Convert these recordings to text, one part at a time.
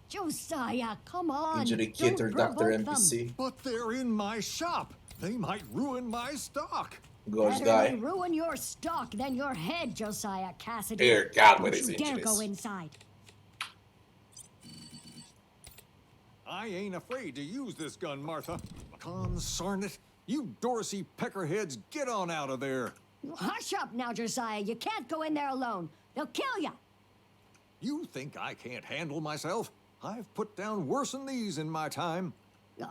Josiah, come on. Injury kit or doctor provoke them. NPC. But they're in my shop. They might ruin my stock. Ghost Better guy. they ruin your stock than your head, Josiah Cassidy. Dear God, with Don't his you dare injuries. go inside. I ain't afraid to use this gun, Martha. Consarn it. You Dorsey peckerheads, get on out of there. Hush up now, Josiah. You can't go in there alone. They'll kill you. You think I can't handle myself? I've put down worse than these in my time.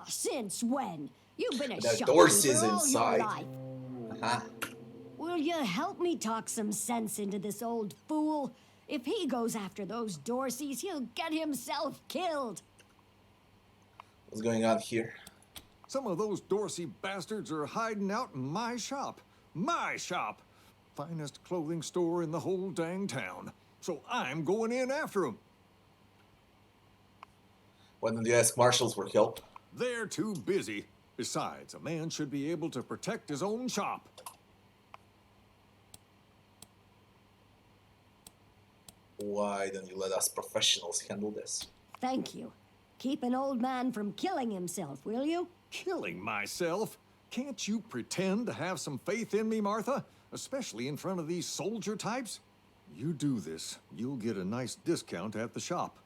Since when? You've been a The shopkeeper Dorsey's all inside. your life. Uh-huh. Will you help me talk some sense into this old fool? If he goes after those Dorseys, he'll get himself killed. What's going on here? Some of those Dorsey bastards are hiding out in my shop. My shop! Finest clothing store in the whole dang town. So I'm going in after them. Why don't you ask marshals for help? They're too busy. Besides, a man should be able to protect his own shop. Why don't you let us professionals handle this? Thank you. Keep an old man from killing himself, will you? Killing myself? Can't you pretend to have some faith in me, Martha? Especially in front of these soldier types? You do this, you'll get a nice discount at the shop.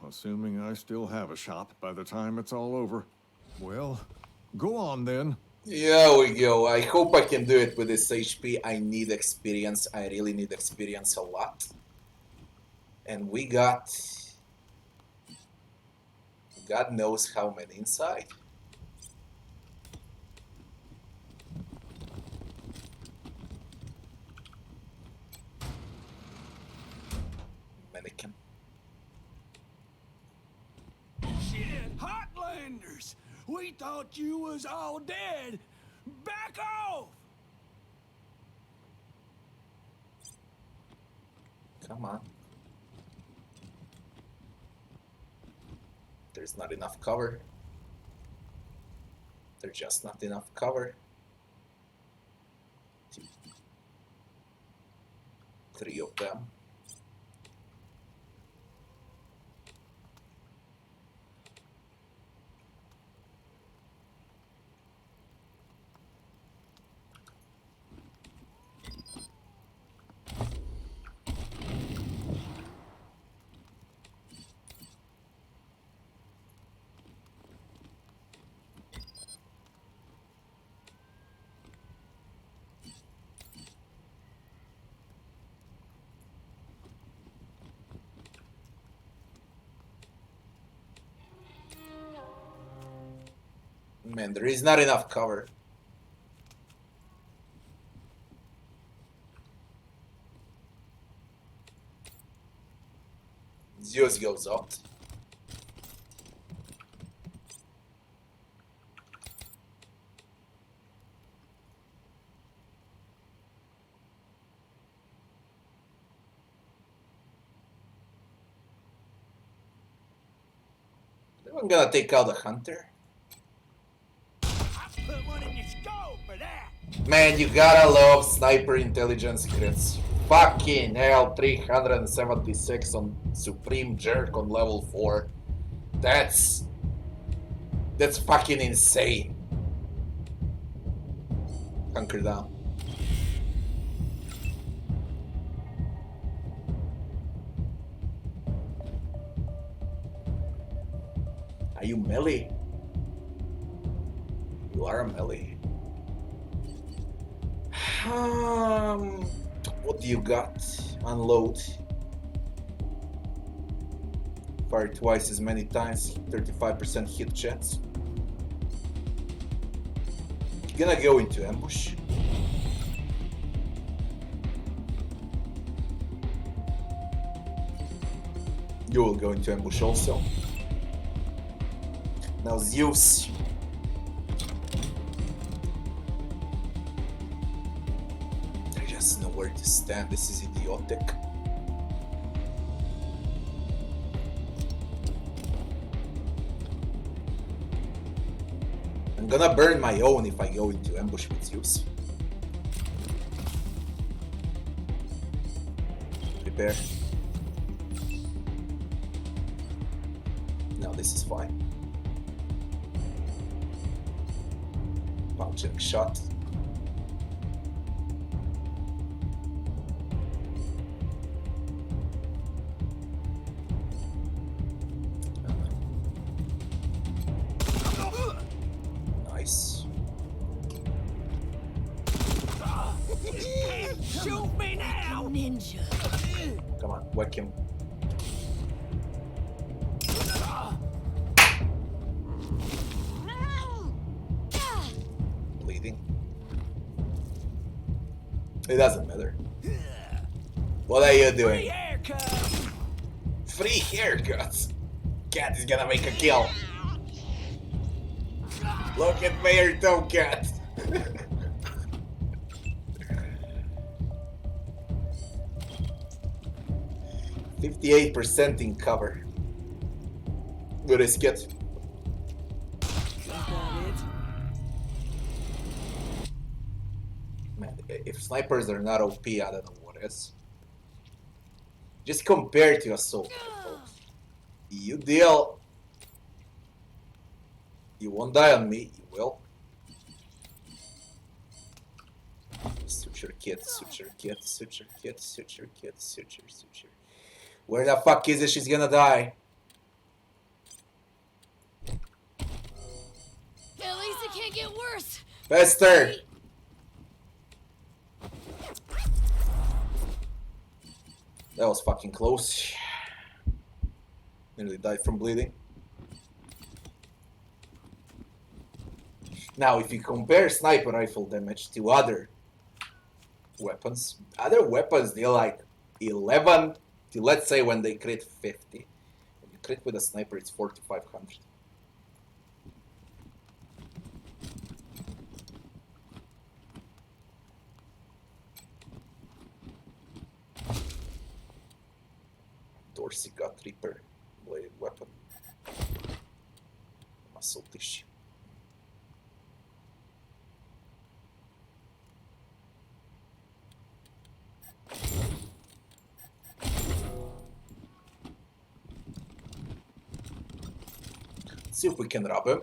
Assuming I still have a shop by the time it's all over. Well, go on then. Here we go. I hope I can do it with this HP. I need experience. I really need experience a lot. And we got... God knows how many inside. Mannequin. Shit, Hotlanders! We thought you was all dead. Back off! Come on. There's not enough cover. There's just not enough cover. 3 of them. Man, there is not enough cover. Zeus goes out. I'm gonna take out the hunter. Put one in your skull for that. Man, you gotta love sniper intelligence crits. Fucking hell, 376 on Supreme Jerk on level 4. That's fucking insane. Hunker down. Are you melee? You are a melee. What do you got? Unload. Fire twice as many times, 35% hit chance. Gonna go into ambush. You will go into ambush also. Now Zeus. I just know where to stand. This is idiotic. I'm gonna burn my own if I go into ambush with Zeus. Prepare. Now this is fine. Puncturing shot. Nice. Shoot me now! Ninja. Come on, whack him. Bleeding. It doesn't matter. What are you Free doing? haircut! Free haircuts. Cat is gonna make a kill. Look at Mayor Tomcat. 58% in cover. Good risk it. Is that it? Man, if snipers are not OP, I don't know what is. Just compare to assault rifles. You deal. You won't die on me, you will. Suture kit, suture kit, suture kit, suture kit, suture, suture. Where the fuck is it? She's gonna die. At least it can't get worse. Faster! That was fucking close. Nearly died from bleeding. Now, if you compare sniper rifle damage to other weapons deal like 11 to, let's say, when they crit 50. When you crit with a sniper, it's 4,500. Dorsey got Reaper bladed weapon. Muscle tissue. Let's see if we can rob him.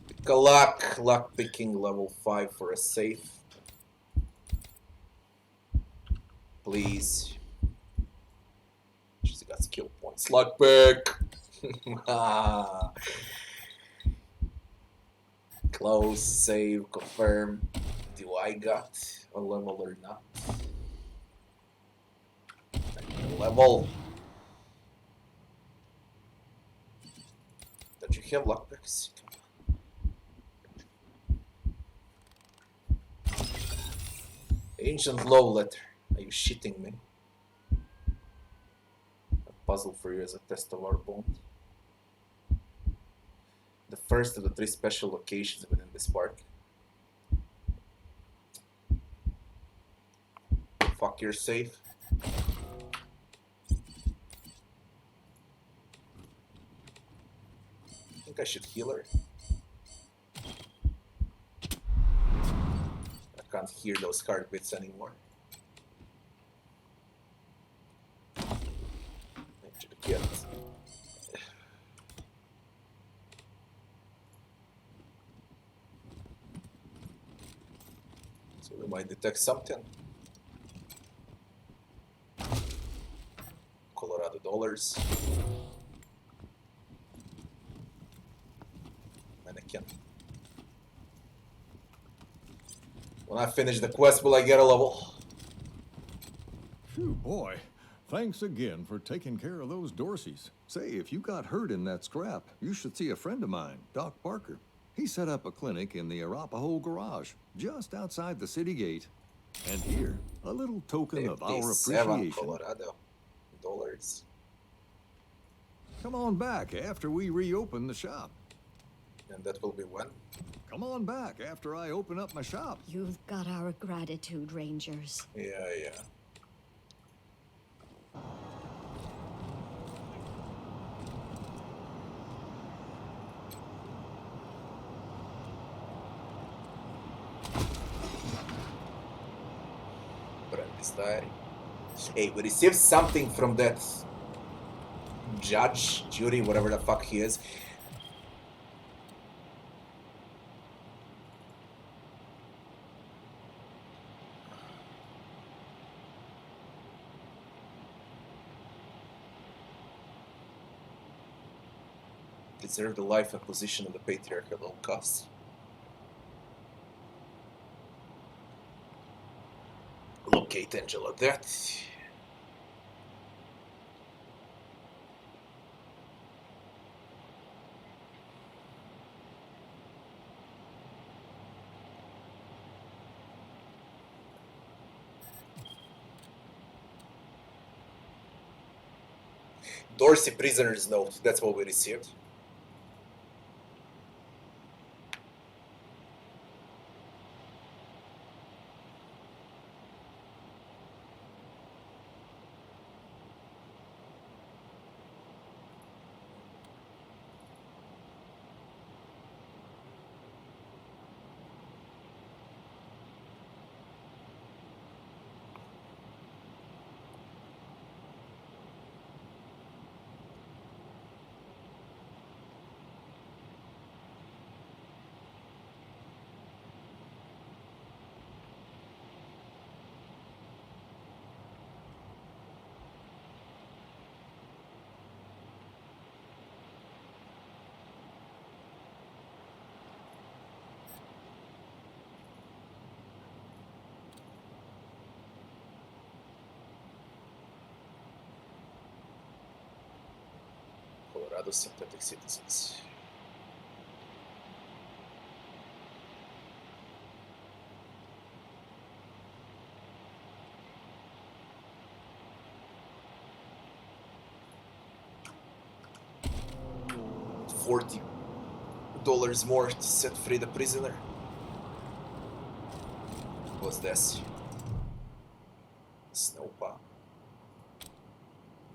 Pick a luck picking level 5 for a safe. Please. She's got skill points. Luck pick. Close, save, confirm. Do I got a level or not? Level. Don't you have luck picks? Ancient love letter. Are you shitting me? A puzzle for you as a test of our bond. The first of the 3 special locations within this park. Fuck, you're safe. I think I should heal her. I can't hear those card bits anymore. So we might detect something. Colorado dollars. Mannequin. When I finish the quest, will I get a level? Phew, boy. Thanks again for taking care of those Dorseys. Say, if you got hurt in that scrap, you should see a friend of mine, Doc Parker. He set up a clinic in the Arapahoe garage, just outside the city gate. And here, a little token of our 57 appreciation. Colorado dollars. Come on back after we reopen the shop. And that will be when? Come on back after I open up my shop. You've got our gratitude, Rangers. Yeah, yeah. Apprentice diary. Hey, we received something from that judge, jury, whatever the fuck he is. Preserve the life and position of the Patriarch at all costs. Locate Angela Death. Dorsey prisoner's note. That's what we received. Colorado synthetic citizens. $40 more to set free the prisoner. What's this? Snow pile.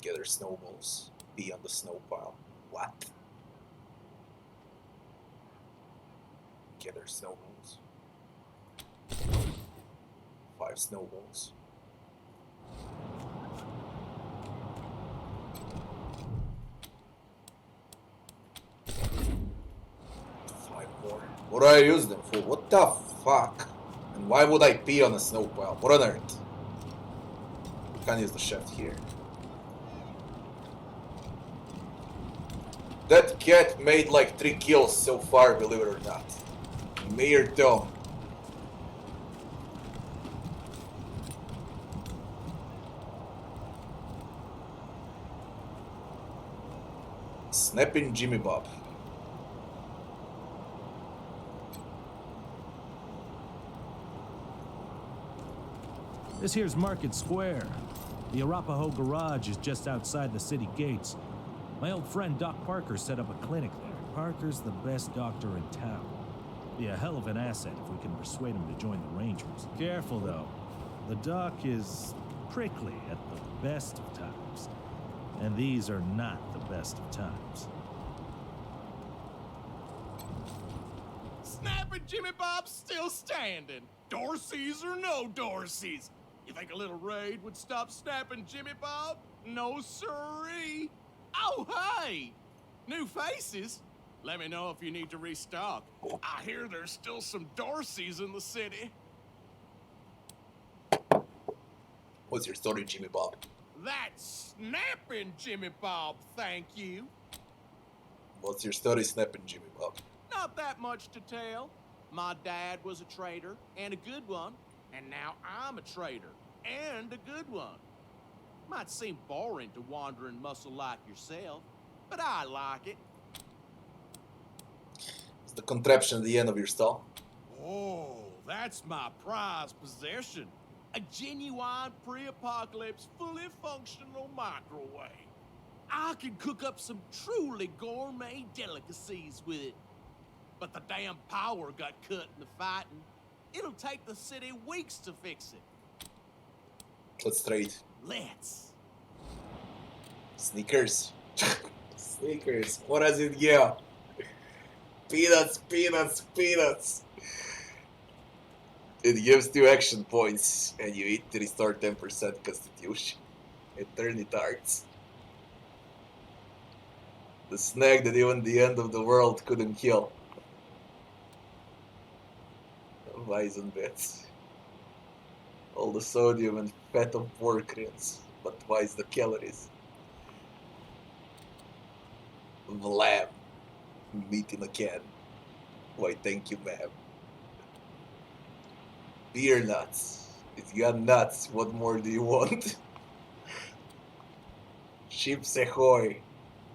Gather snowballs. Be on the snow pile. What? Gather snowballs. 5 snowballs. What do I use them for? What the fuck? And why would I pee on a snow pile? What on earth? We can't use the shaft here. That cat made like 3 kills so far, believe it or not. Mayor Dome. Snapping Jimmy Bob. This here's Market Square. The Arapahoe Garage is just outside the city gates. My old friend Doc Parker set up a clinic there. Parker's the best doctor in town. Be a hell of an asset if we can persuade him to join the Rangers. Careful though. The Doc is prickly at the best of times. And these are not the best of times. Snapping Jimmy Bob's still standing. Dorseys or no Dorseys. You think a little raid would stop snapping Jimmy Bob? No siree. Oh, hey! New faces? Let me know if you need to restock. I hear there's still some Dorseys in the city. What's your story, Jimmy Bob? That's snapping Jimmy Bob, thank you. What's your story, snapping Jimmy Bob? Not that much to tell. My dad was a trader, and a good one. And now I'm a trader, and a good one. Might seem boring to wandering muscle like yourself, but I like it. It's the contraption at the end of your stall. Oh, that's my prized possession. A genuine pre-apocalypse, fully functional microwave. I can cook up some truly gourmet delicacies with it. But the damn power got cut in the fighting. It'll take the city weeks to fix it. Let's trade. Let's. Sneakers. Sneakers. What does it give? Peanuts, peanuts, peanuts. It gives 2 action points, and you eat to restore 10% constitution. Eternity tarts. The snake that even the end of the world couldn't kill. Bison bits. All the sodium and fat of pork rinds, but twice the calories. Vlam. Meat in a can. Why, thank you, ma'am. Beer nuts. It's got nuts. What more do you want? Chips ahoy.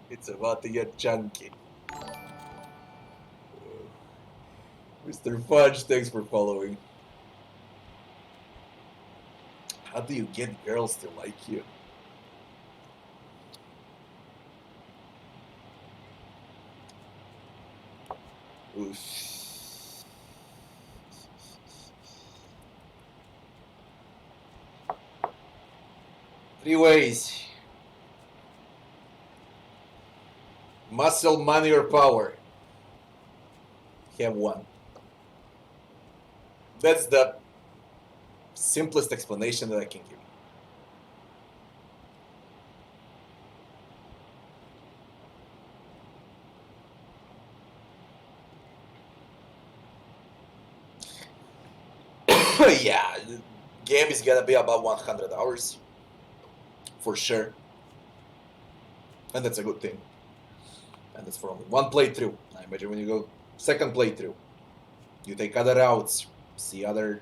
It's about to get chunky. Mr. Fudge, thanks for following. How do you get girls to like you? Oof. 3 ways. Muscle, money, or power. Have one. That's the simplest explanation that I can give. Yeah, the game is gonna be about 100 hours. For sure. And that's a good thing. And that's for only 1 playthrough. I imagine when you go 2nd playthrough, you take other routes, see other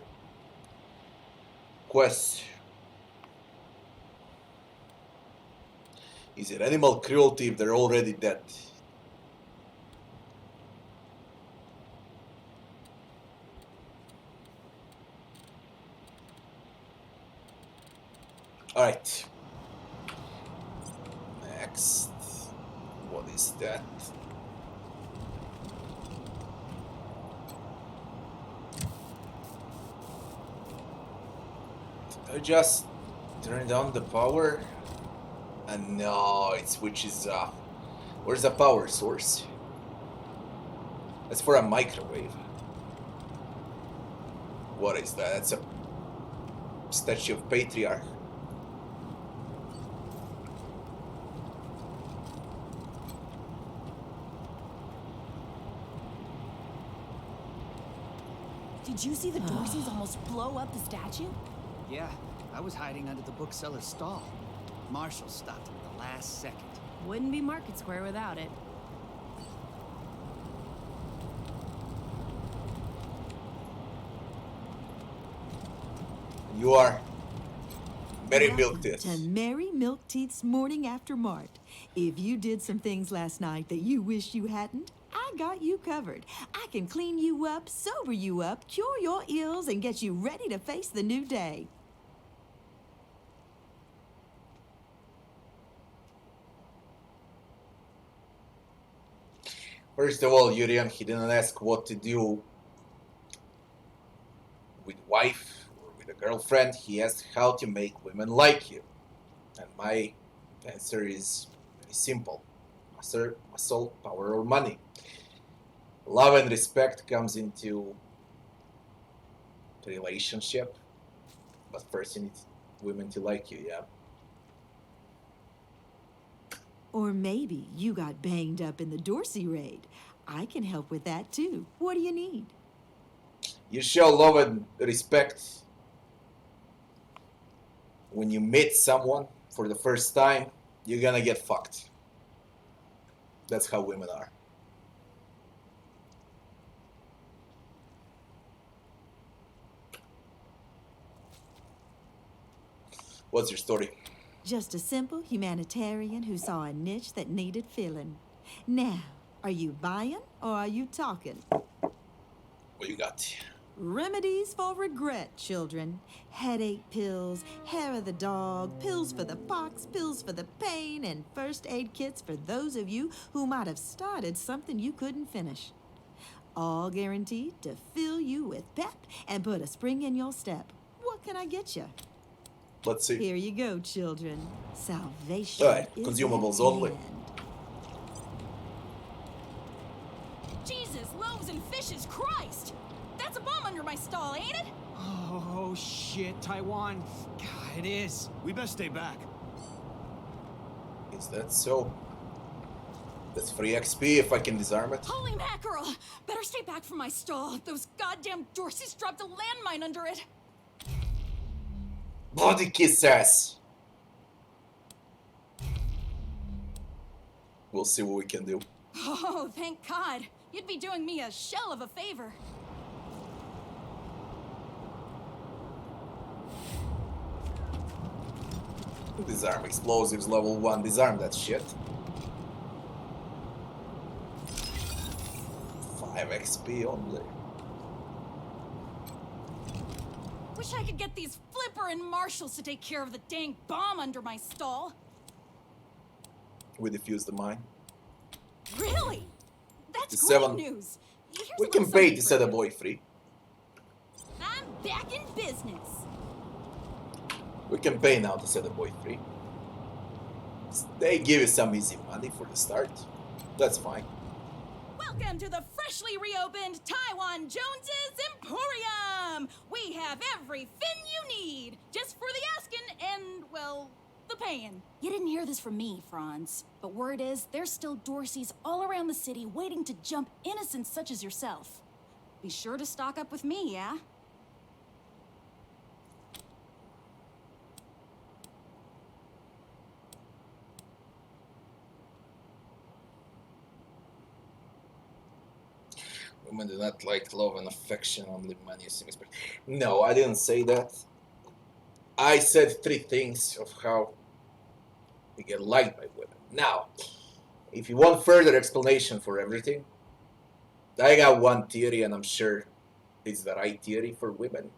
quests. Is it animal cruelty if they're already dead? Alright. Next. What is that? I just turned on the power, and no, it switches off. Where's the power source? That's for a microwave. What is that? That's a statue of Patriarch. Did you see the Dorseys almost blow up the statue? Yeah, I was hiding under the bookseller's stall. Marshall stopped him at the last second. Wouldn't be Market Square without it. You are Mary Welcome Milkteeth. to Mary Milkteeth's Morning After Mart. If you did some things last night that you wish you hadn't, I got you covered. I can clean you up, sober you up, cure your ills, and get you ready to face the new day. First of all, Yurian, he didn't ask what to do with wife or with a girlfriend. He asked how to make women like you. And my answer is very simple. Muscle, power, or money. Love and respect comes into the relationship. But first you need women to like you, yeah? Or maybe you got banged up in the Dorsey raid. I can help with that too. What do you need? You show love and respect when you meet someone for the first time. You're gonna get fucked. That's how women are. What's your story? Just a simple humanitarian who saw a niche that needed filling. Now, are you buying or are you talking? What you got? Remedies for regret, children. Headache pills, hair of the dog, pills for the pox, pills for the pain, and first aid kits for those of you who might have started something you couldn't finish. All guaranteed to fill you with pep and put a spring in your step. What can I get you? Let's see. Here you go, children. Salvation. Alright, is consumables at only. hand. Jesus, loaves and fishes, Christ! That's a bomb under my stall, ain't it? Oh, shit, Taiwan. God, it is. We best stay back. Is that so? That's free XP if I can disarm it. Holy mackerel! Better stay back from my stall. Those goddamn Dorseys dropped a landmine under it. Bloody kiss ass. We'll see what we can do. Oh, thank God. You'd be doing me a shell of a favor. Disarm explosives level 1. Disarm that shit. 5 XP only. Wish I could get these Flipper and Marshals to take care of the dang bomb under my stall. We defuse the mine. Really? That's The great 7. news. Here's We a can little pay something to for set a you. boy free. I'm back in business. We can pay now to set a boy free. They give you some easy money for the start. That's fine. Welcome to the freshly reopened Taiwan Jones's Emporium! We have everything you need, just for the asking and, well, the paying. You didn't hear this from me, Franz, but word is there's still Dorseys all around the city waiting to jump innocents such as yourself. Be sure to stock up with me, yeah? Women do not like love and affection, only money is expert. No, I didn't say that. I said 3 things of how we get liked by women. Now, if you want further explanation for everything, I got one theory, and I'm sure it's the right theory for women.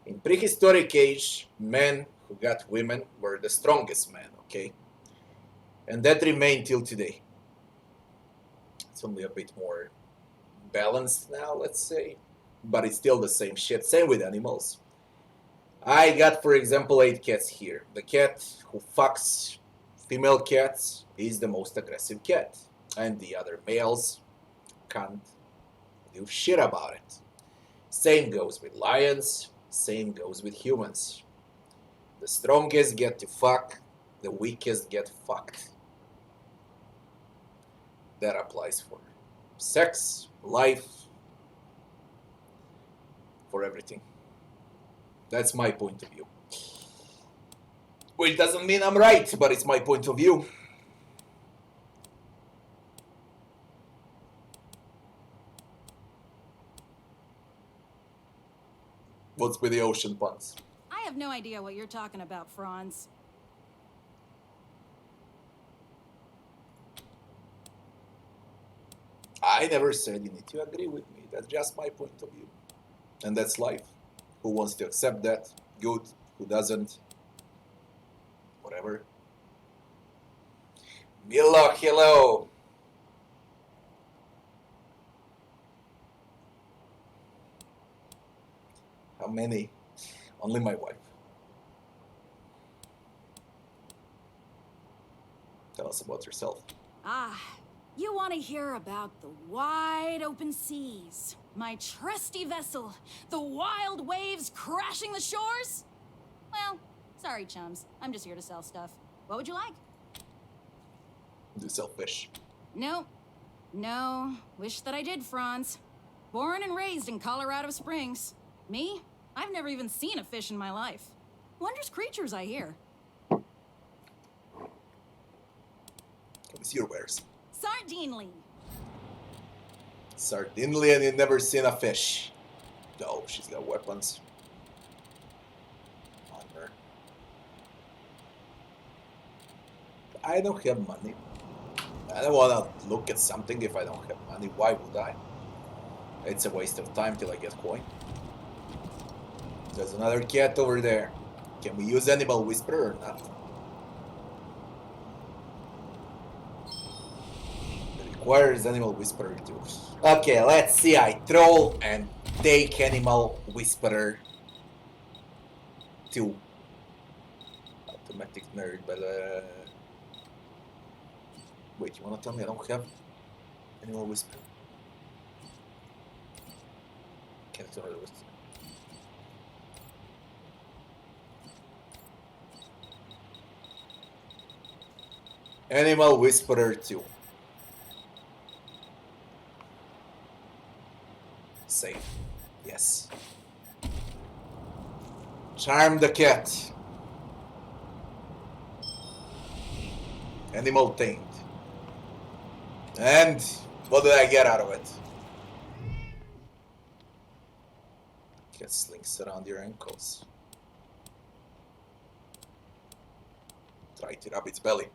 In prehistoric age, men who got women were the strongest men, okay? And that remained till today. It's only a bit more balanced now, let's say, but it's still the same shit. Same with animals. I got, for example, 8 cats here. The cat who fucks female cats is the most aggressive cat, and the other males can't do shit about it. Same goes with lions, same goes with humans. The strongest get to fuck, the weakest get fucked. That applies for sex, life, for everything. That's my point of view. Which doesn't mean I'm right, but it's my point of view. What's with the ocean puns? I have no idea what you're talking about, Franz. I never said you need to agree with me. That's just my point of view. And that's life. Who wants to accept that? Good. Who doesn't? Whatever. Milo, hello. How many? Only my wife. Tell us about yourself. Ah, you want to hear about the wide open seas, my trusty vessel, the wild waves crashing the shores? Well, sorry, chums. I'm just here to sell stuff. What would you like? Do you sell fish? No. No. Wish that I did, Franz. Born and raised in Colorado Springs. Me? I've never even seen a fish in my life. Wondrous creatures, I hear. Let me see your wares. Sardinely. Sardinely, and you've never seen a fish. Oh, she's got weapons. On her. I don't have money. I don't want to look at something if I don't have money. Why would I? It's a waste of time till I get coin. There's another cat over there. Can we use Animal Whisperer or not? It requires Animal Whisperer too. Okay, let's see. I troll and take Animal Whisperer to automatic nerd, but wait, you wanna tell me I don't have Animal Whisperer? Can't tell her the Whisperer. Animal Whisperer 2. Save. Yes. Charm the cat. Animal tamed. And what did I get out of it? Cat slinks around your ankles. Try to rub its belly.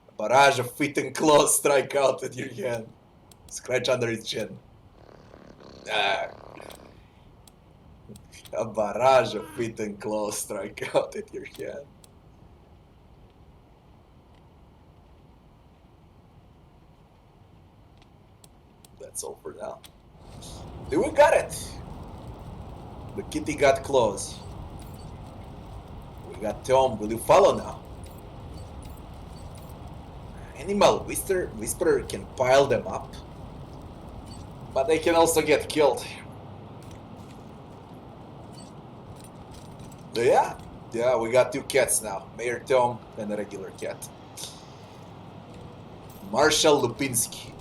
A barrage of feet and claws strike out at your hand. Scratch under its chin. Ah. A barrage of feet and claws strike out at your hand. That's all for now. We got it! The kitty got claws. We got Tom. Will you follow now? Animal Whisperer can pile them up, but they can also get killed. Yeah, we got two cats now. Mayor Tom and a regular cat. Marshal Lupinski.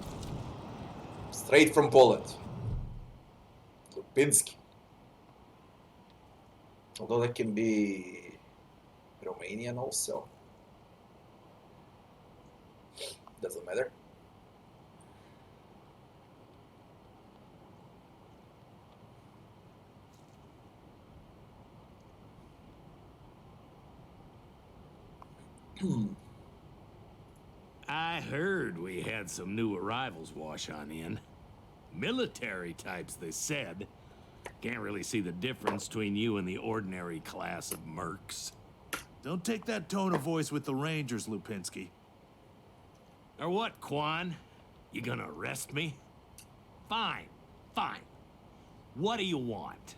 Straight from Poland. Lupinski. Although that can be Romanian also. Doesn't matter. I heard we had some new arrivals wash on in. Military types, they said. Can't really see the difference between you and the ordinary class of mercs. Don't take that tone of voice with the Rangers, Lupinski. Or what, Quan? You gonna arrest me? Fine. What do you want?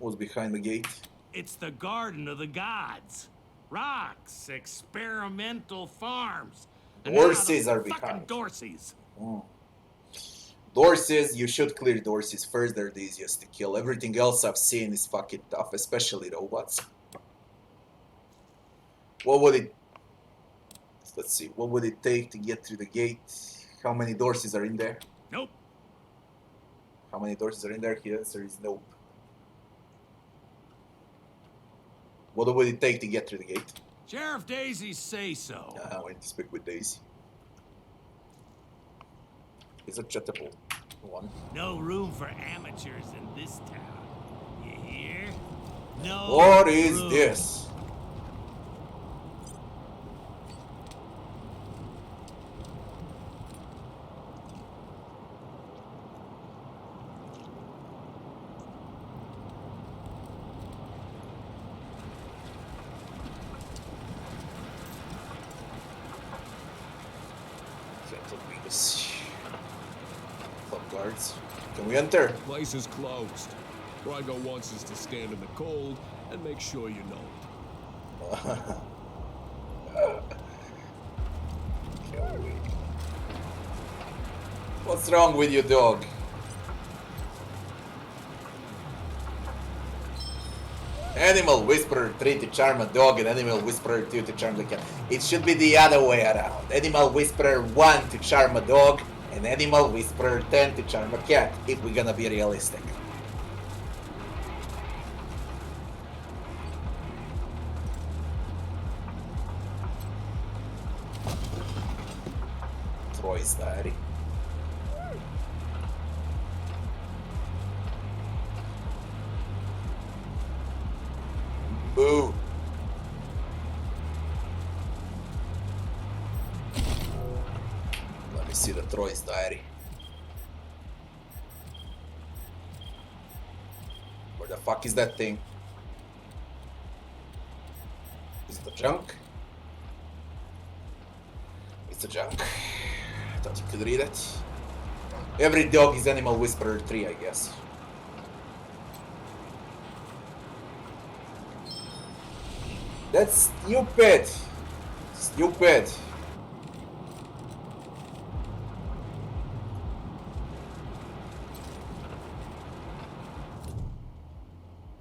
What's behind the gate? It's the Garden of the Gods. Rocks, experimental farms. And now Horses the are fucking behind. Dorseys. Oh. Dorses, you should clear Dorses first. They're the easiest to kill. Everything else I've seen is fucking tough, especially robots. What would it... Let's see, what would it take to get through the gate? How many Dorses are in there? Nope. How many Dorses are in there? The answer is nope. What would it take to get through the gate? Sheriff Daisies say so. I went to speak with Daisy. It's a chattable one. No room for amateurs in this town. You hear? No. What is room. this? Club guards. Can we enter? Place is closed. Rygo wants us to stand in the cold and make sure you know it. Can't wait. What's wrong with you, dog? Animal Whisperer 3 to charm a dog and Animal Whisperer 2 to charm the cat. It should be the other way around. Animal Whisperer 1 to charm a dog and Animal Whisperer 10 to charm a cat, if we're gonna be realistic. Troy's diary. Boo. Let me see the Troy's diary. Where the fuck is that thing? Is it a junk? It's a junk. I thought you could read it. Every dog is Animal Whisperer 3, I guess. That's stupid. Stupid.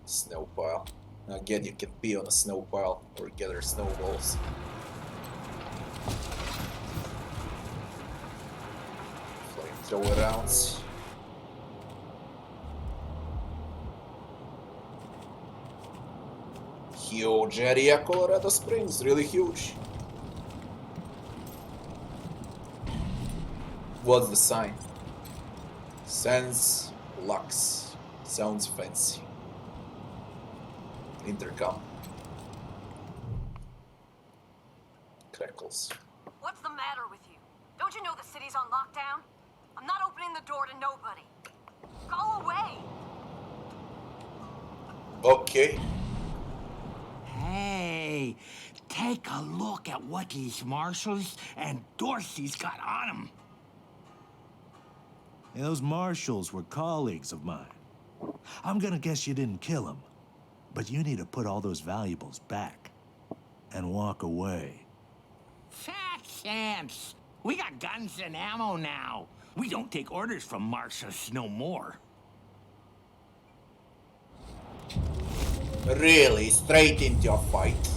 Snow pile. Again, you can pee on a snow pile or gather snowballs. Flamethrower rounds. Huge area, Colorado Springs, really huge. What's the sign? Sans Lux. Sounds fancy. Intercom. Crackles. What's the matter with you? Don't you know the city's on lockdown? I'm not opening the door to nobody. Go away! Okay. Hey, take a look at what these marshals and Dorsey's got on them. Hey, those marshals were colleagues of mine. I'm gonna guess you didn't kill them, but you need to put all those valuables back and walk away. Fat chance. We got guns and ammo now. We don't take orders from marshals no more. Really, straight into a fight.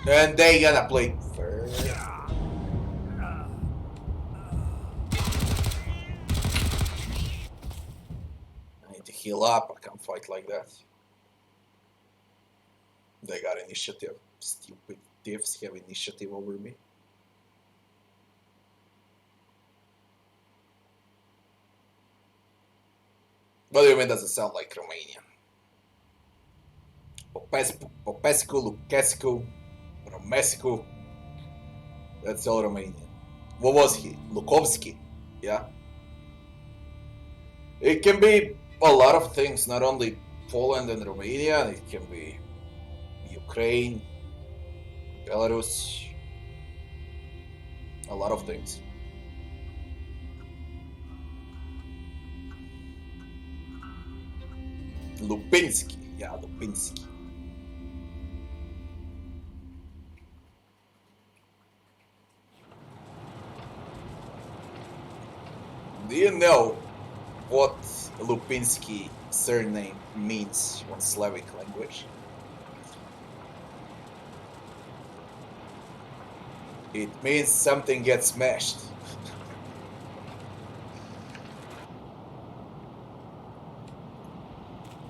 And they gonna play fair. I need to heal up, I can't fight like that. They got initiative. Stupid thieves have initiative over me. What do you mean doesn't sound like Romanian? Popescu, Lucescu, Romescu. That's all Romanian. What was he? Lukovsky? Yeah. It can be a lot of things, not only Poland and Romania, it can be Ukraine, Belarus, a lot of things. Lupinsky, yeah, Lupinsky. Do you know what Lupinsky surname means in Slavic language? It means something gets smashed.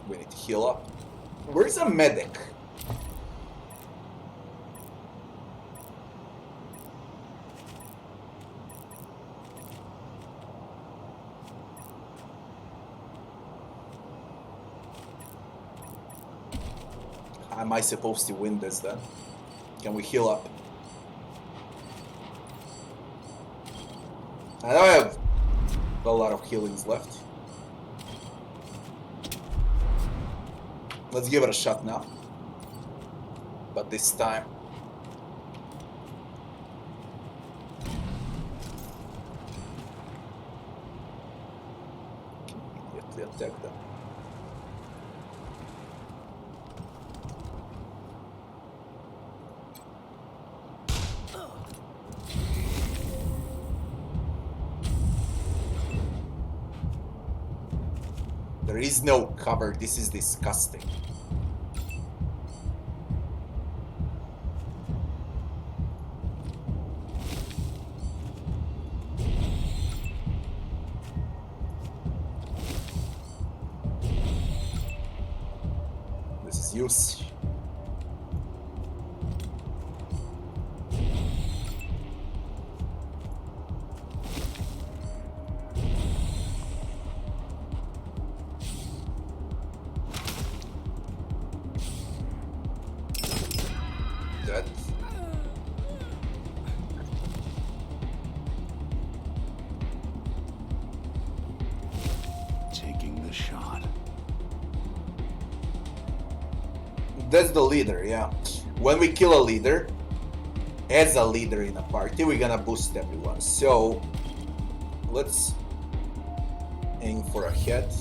We need to heal up. Where's a medic? Am I supposed to win this then? Can we heal up? I don't have a lot of healings left. Let's give it a shot now. But this time... immediately attack them. There is no cover, this is disgusting. This is use. That's the leader, yeah. When we kill a leader, as a leader in a party, we're gonna boost everyone. So, let's aim for a head.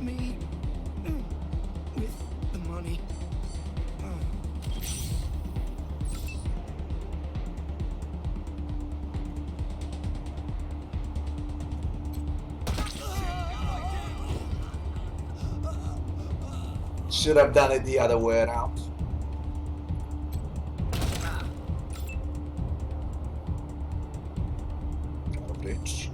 Me with the money. Should have done it the other way around. Bridge.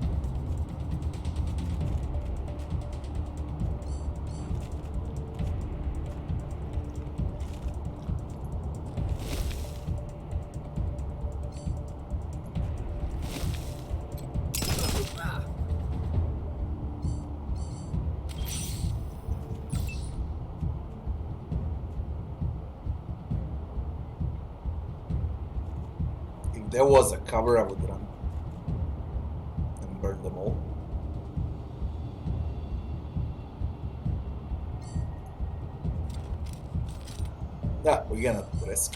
If there was a cover, I would run and burn them all. Nah, we're gonna risk.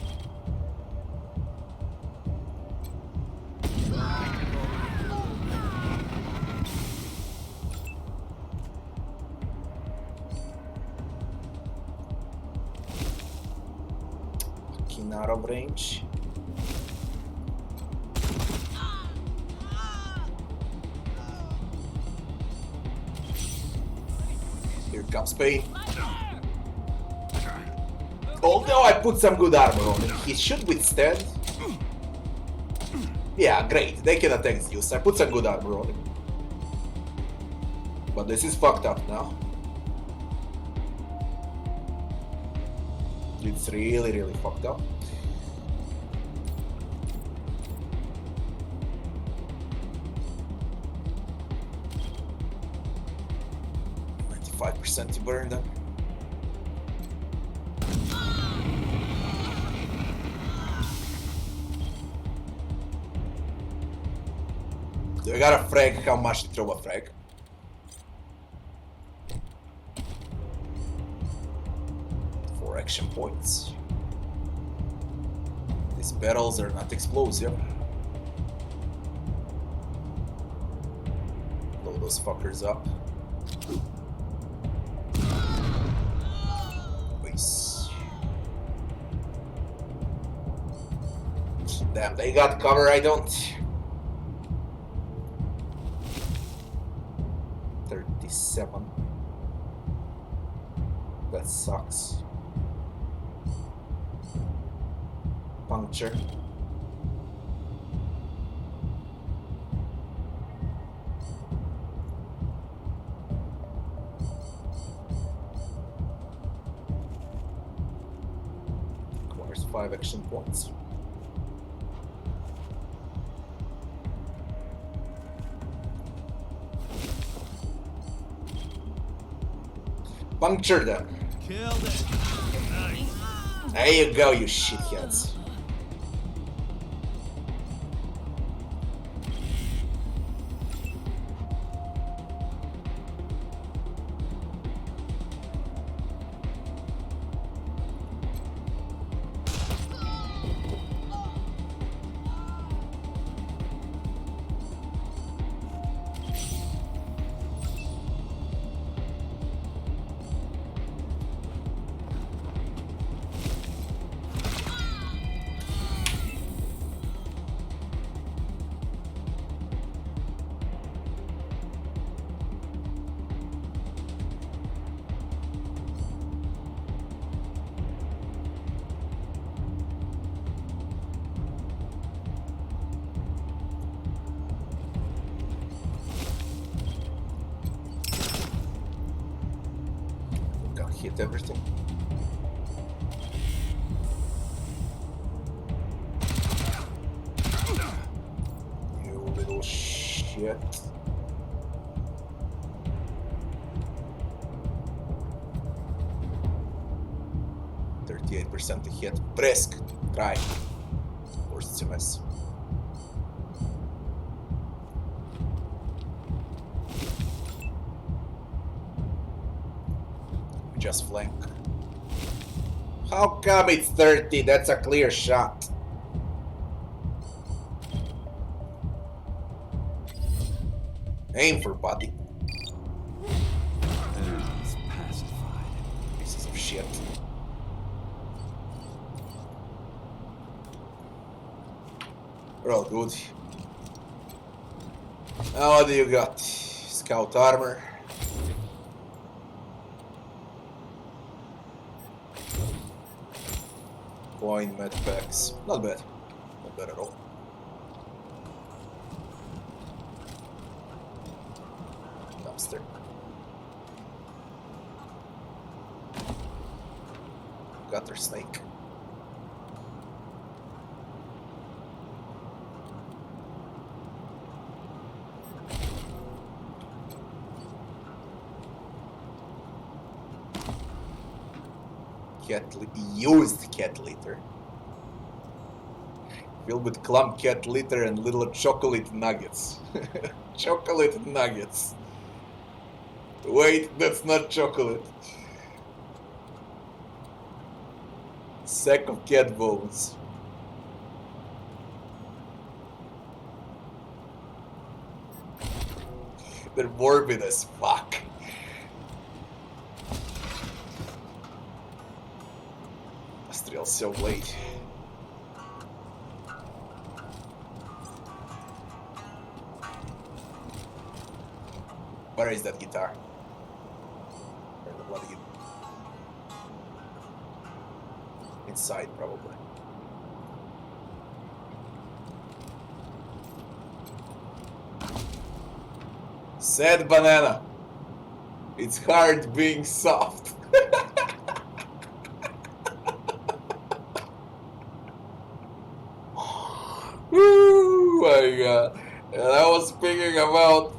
Fucking out of range. Here comes pain. Although I put some good armor on him, he should withstand. Yeah, great. They can attack Zeus. I put some good armor on him. But this is fucked up now. It's really, really fucked up. %, to burn them. Do I got a frag? How much to throw a frag? Four action points. These barrels are not explosive. Blow those fuckers up. Damn, they got cover, I don't. 37. That sucks. Puncture. Requires 5 action points. Puncture them. Killed it. Nice. There you go, you shitheads. Hit everything. You little shit. %38 to hit. Brisk. Try. Of course it's a mess. Just flank. How come it's 30? That's a clear shot. Aim for body. It's pacified. Pieces of shit. We're all good. Now what do you got? Scout armor. Coin med packs. Not bad. Not bad at all. Dumpster. Gutter snake. Used cat litter. Filled with clump cat litter and little chocolate nuggets. Chocolate nuggets. Wait, that's not chocolate. Sack of cat bones. They're morbid as fuck. Industrial so late. Where is that guitar? Where the bloody... Inside, probably. Sad banana. It's hard being soft. Oh my god. And I was speaking about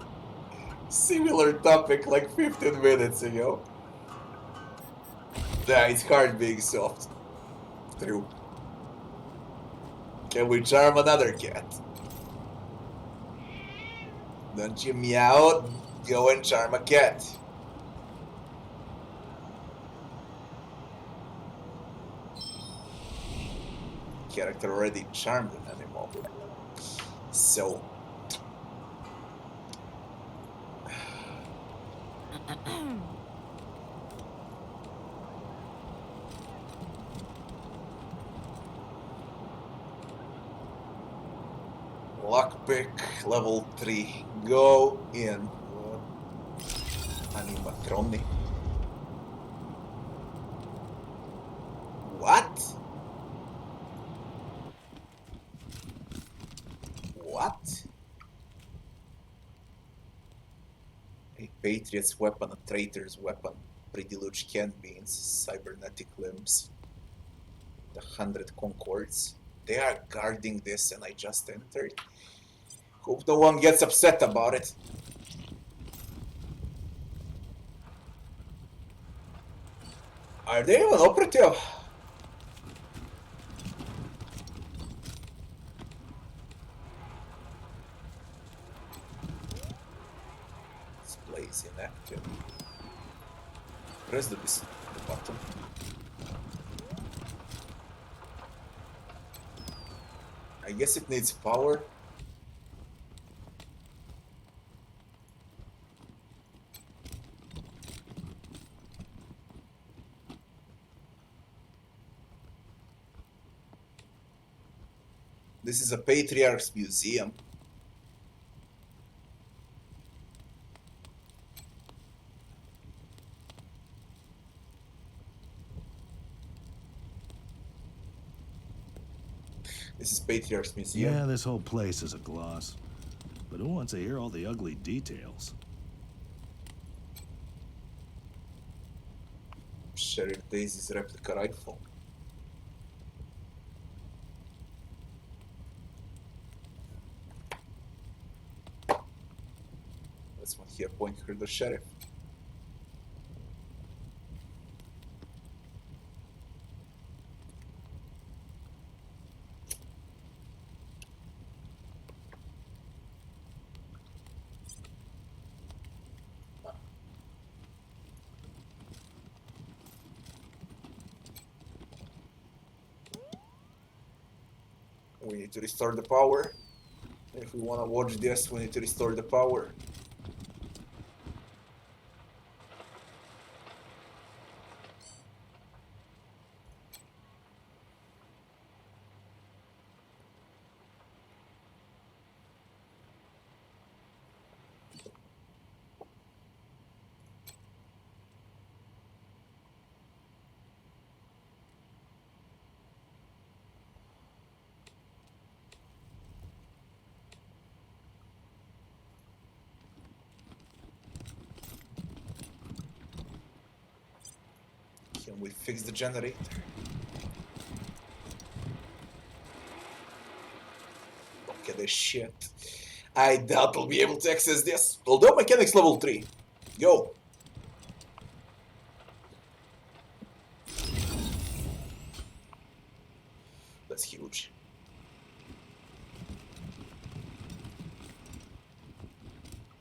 similar topic like 15 minutes ago. Yeah, it's hard being soft. True. Can we charm another cat? Don't you meow? Go and charm a cat. Character already charmed an animal. So. Lockpick level 3. Go in. Animatronic. What? What? A patriot's weapon, a traitor's weapon. Predeluge can beans, cybernetic limbs. The 100 Concords. They are guarding this and I just entered. Hope no one gets upset about it. Are they even operative? Displays inactive. Press the button. I guess it needs power. This is a Patriarch's museum. This is Patriarch's museum. Yeah, this whole place is a gloss. But who wants to hear all the ugly details? Sheriff Daisy's replica rifle. That's when he appointed her the sheriff. We need to restore the power. If we want to watch this, we need to restore the power. We fix the generator. Look at this shit. I doubt I'll be able to access this. Although mechanics level 3. Yo. That's huge.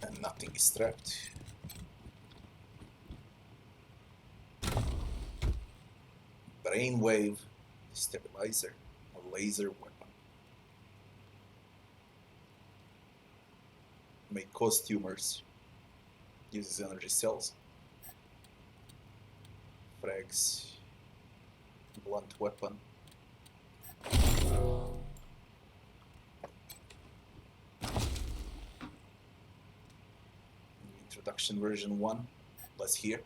And nothing is trapped. Brainwave, stabilizer, a laser weapon. Make costumers. Uses energy cells. Frags. Blunt weapon. Introduction version 1. Let's hear.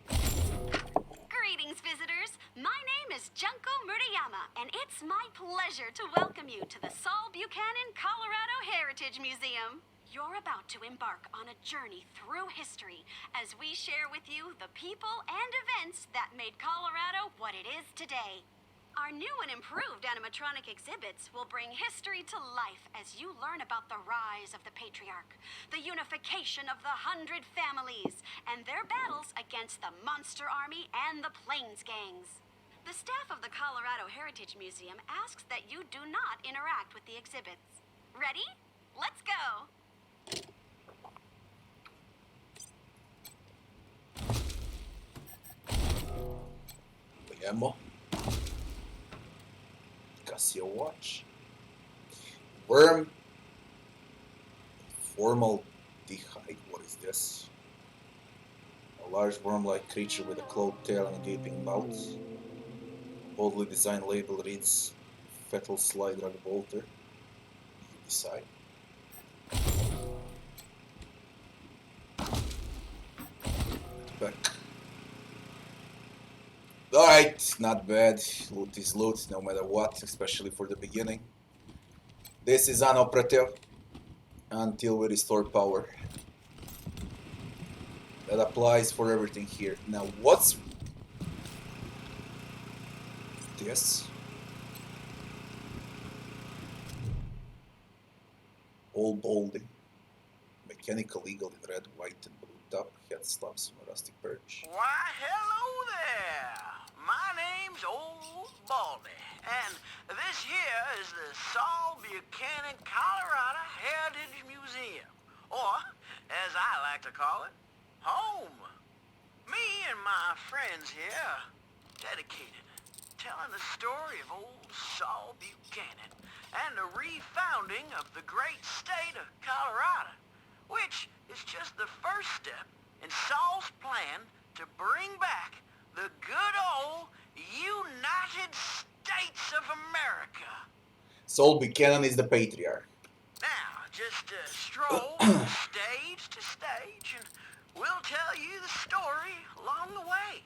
Greetings, visitors. My name is Junko Murayama, and it's my pleasure to welcome you to the Saul Buchanan Colorado Heritage Museum. You're about to embark on a journey through history as we share with you the people and events that made Colorado what it is today. Our new and improved animatronic exhibits will bring history to life as you learn about the rise of the Patriarch, the unification of the 100 families, and their battles against the Monster Army and the Plains Gangs. The staff of the Colorado Heritage Museum asks that you do not interact with the exhibits. Ready? Let's go! Ammo. Casio watch. Worm. Formaldehyde. What is this? A large worm-like creature with a closed tail and a gaping mouth. Boldly designed label reads Fetal Slide Drug Bolter. You decide. Back. Alright, not bad. Loot is loot, no matter what, especially for the beginning. This is unoperative until we restore power. That applies for everything here. Now, what's this? All bolding. Mechanical eagle in red, white, and blue top. Head slabs from a rustic perch. Why, hello there. My name's Old Baldy, and this here is the Saul Buchanan Colorado Heritage Museum, or, as I like to call it, home. Me and my friends here, dedicated, telling the story of old Saul Buchanan and the refounding of the great state of Colorado, which is just the first step in Saul's plan to bring back the good old United States of America. Saul Buchanan is the Patriarch. Now, just stroll from stage to stage, and we'll tell you the story along the way.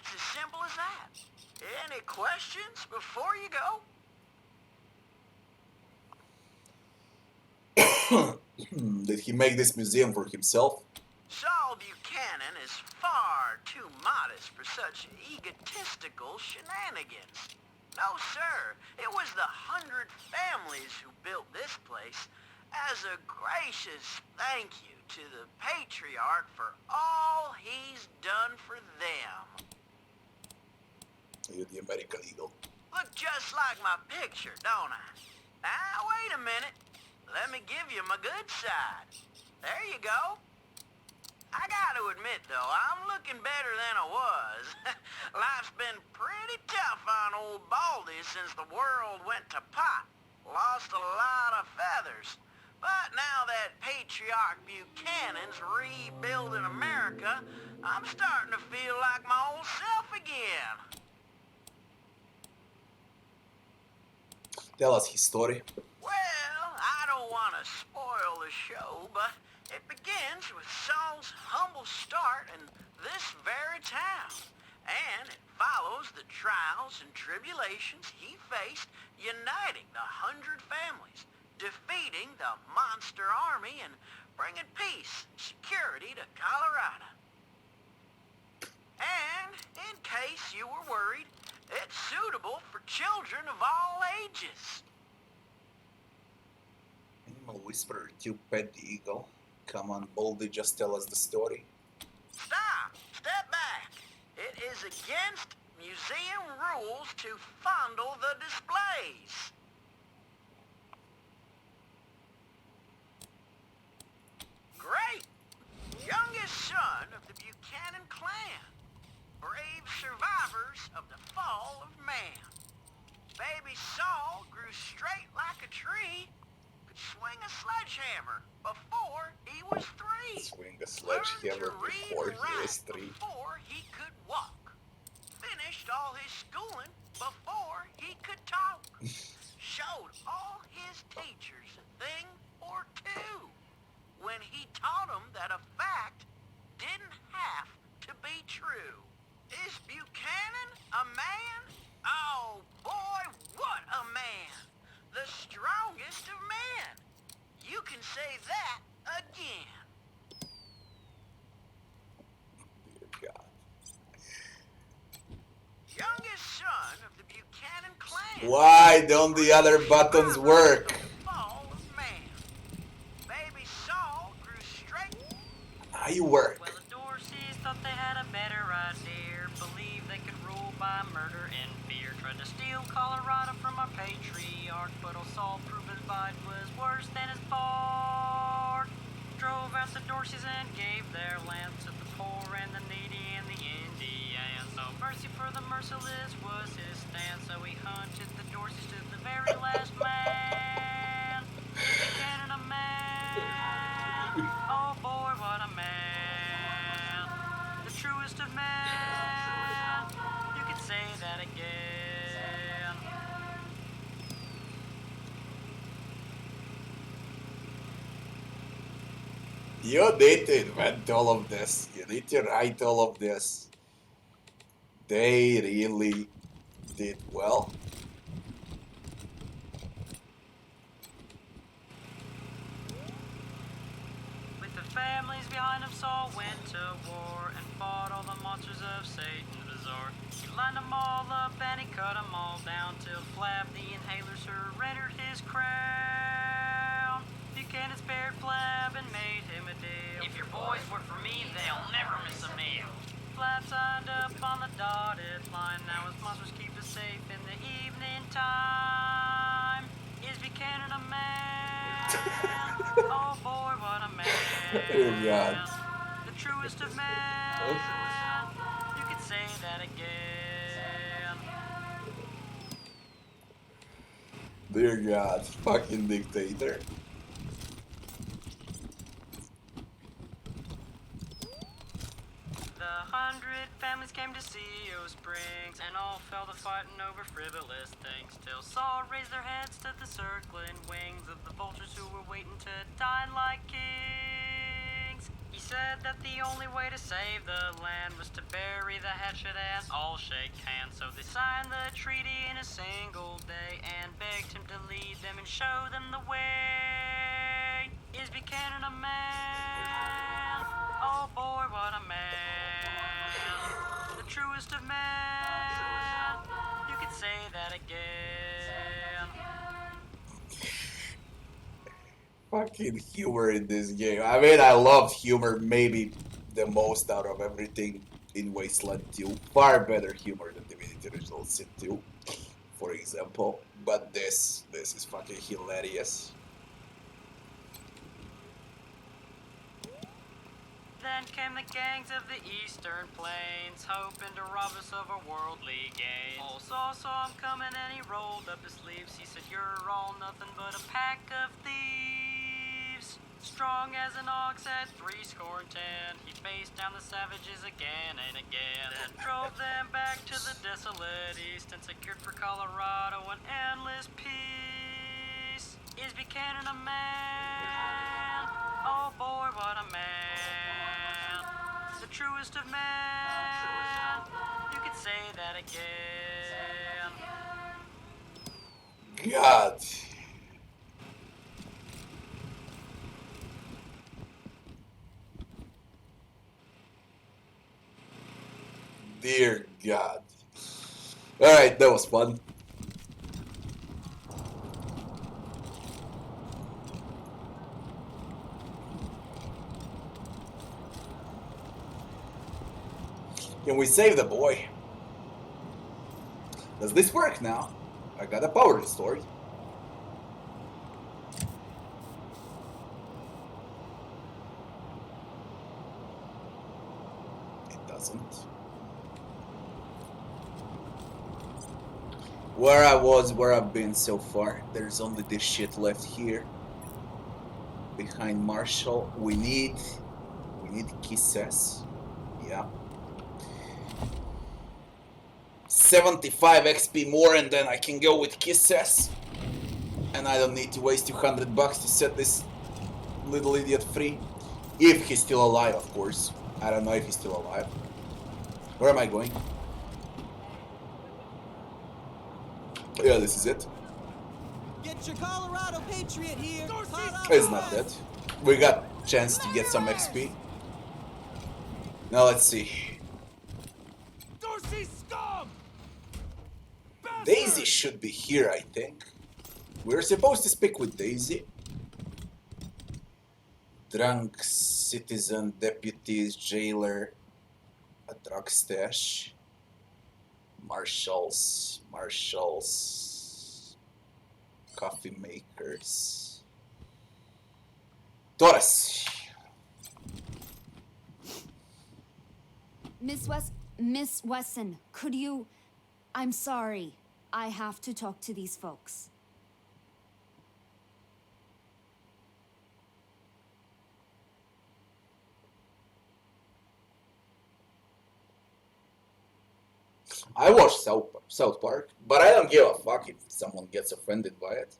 It's as simple as that. Any questions before you go? Did he make this museum for himself? Saul Buchanan is far too modest for such egotistical shenanigans. No, sir. It was the 100 families who built this place as a gracious thank you to the Patriarch for all he's done for them. You're the American Eagle. Look just like my picture, don't I? Now, wait a minute. Let me give you my good side. There you go. I gotta admit, though, I'm looking better than I was. Life's been pretty tough on old Baldy since the world went to pot. Lost a lot of feathers. But now that Patriarch Buchanan's rebuilding America, I'm starting to feel like my old self again. Tell us his story. Well, I don't want to spoil the show, but it begins with Saul's humble start in this very town, and it follows the trials and tribulations he faced uniting the 100 families, defeating the Monster Army, and bringing peace and security to Colorado. And in case you were worried, it's suitable for children of all ages. Animal Whisperer 2 Pet the Eagle. Come on, boldly, just tell us the story. Stop! Step back! It is against museum rules to fondle the displays. Great! Youngest son of the Buchanan clan. Brave survivors of the fall of man. Baby Saul grew straight like a tree, could swing a sledgehammer before he was 3. Swing a sledgehammer before he was 3. Before he could walk. Finished all his schooling before he could talk. Showed all his teachers a thing or two when he taught them that a fact didn't have to be true. Is Buchanan a man? Oh boy, what a man! The strongest of men. You can say that again. Dear God. Youngest son of the Buchanan clan. Why don't the other buttons work? Fall of man. Baby Saul grew straight. How you work? Well, the Dorseys thought they had a better idea. Believed they could rule by murder and fear. Tried to steal Colorado from our patriarch, but all Saul proved his bite was worse than his bark. Drove out the Dorseys and gave their land to the poor and the needy and the Indians. No mercy for the merciless was his stand, so he hunted the Dorseys to the very last man. Is Buchanan a man? Oh boy, what a man. The truest of men. You could say that again. You need to invent all of this. You need to write all of this. They really did well. With the families behind him, Saul went to war and fought all the monsters of Satan's resort. He lined them all up and he cut them all down till Flab the Inhaler surrendered his crown. Buchanan spared Flab and made him a deal. If your boys work for me, they'll never miss a meal. Flab signed up on the dotted line. Now his monsters keep us safe in the evening time. Is Buchanan a man? Oh boy, what a man. Oh God. The truest of men. You could say that again. Dear God, fucking dictator. The 100 families came to see O Springs, and all fell to fighting over frivolous things, till Saul raised their heads to the circling wings of the vultures who were waiting to dine like kings. He said that the only way to save the land was to bury the hatchet and all shake hands. So they signed the treaty in a single day and begged him to lead them and show them the way. Is Buchanan a man? Oh boy, what a man. The truest of men. You could say that again. Fucking humor in this game. I mean, I loved humor maybe the most out of everything in Wasteland 2. Far better humor than Divinity Original Sin 2, for example. But this is fucking hilarious. Then came the gangs of the eastern plains, hoping to rob us of our worldly gains. Old Saul saw him coming and he rolled up his sleeves. He said, "You're all nothing but a pack of thieves." Strong as an ox at 70, he faced down the savages again and again, and drove them back to the desolate east and secured for Colorado an endless peace. Is Buchanan a man? Oh boy, what a man. The truest of men. You could say that again. God. Dear God. Alright, that was fun. Can we save the boy? Does this work now? I got a power restored. It doesn't. Where I was, where I've been so far, there's only this shit left here. Behind Marshall, we need kisses. Yeah. 75 XP more and then I can go with kisses. And I don't need to waste $200 to set this little idiot free. If he's still alive, of course. I don't know if he's still alive. Where am I going? Yeah, this is it. Get your Colorado Patriot here. It's not dead. We got chance to get some XP. Now let's see. Daisy should be here, I think. We're supposed to speak with Daisy. Drunk citizen, deputies, jailer, a drug stash, marshals, coffee makers. Doris. Miss Wesson, could you... I'm sorry. I have to talk to these folks. I watch South Park, but I don't give a fuck if someone gets offended by it.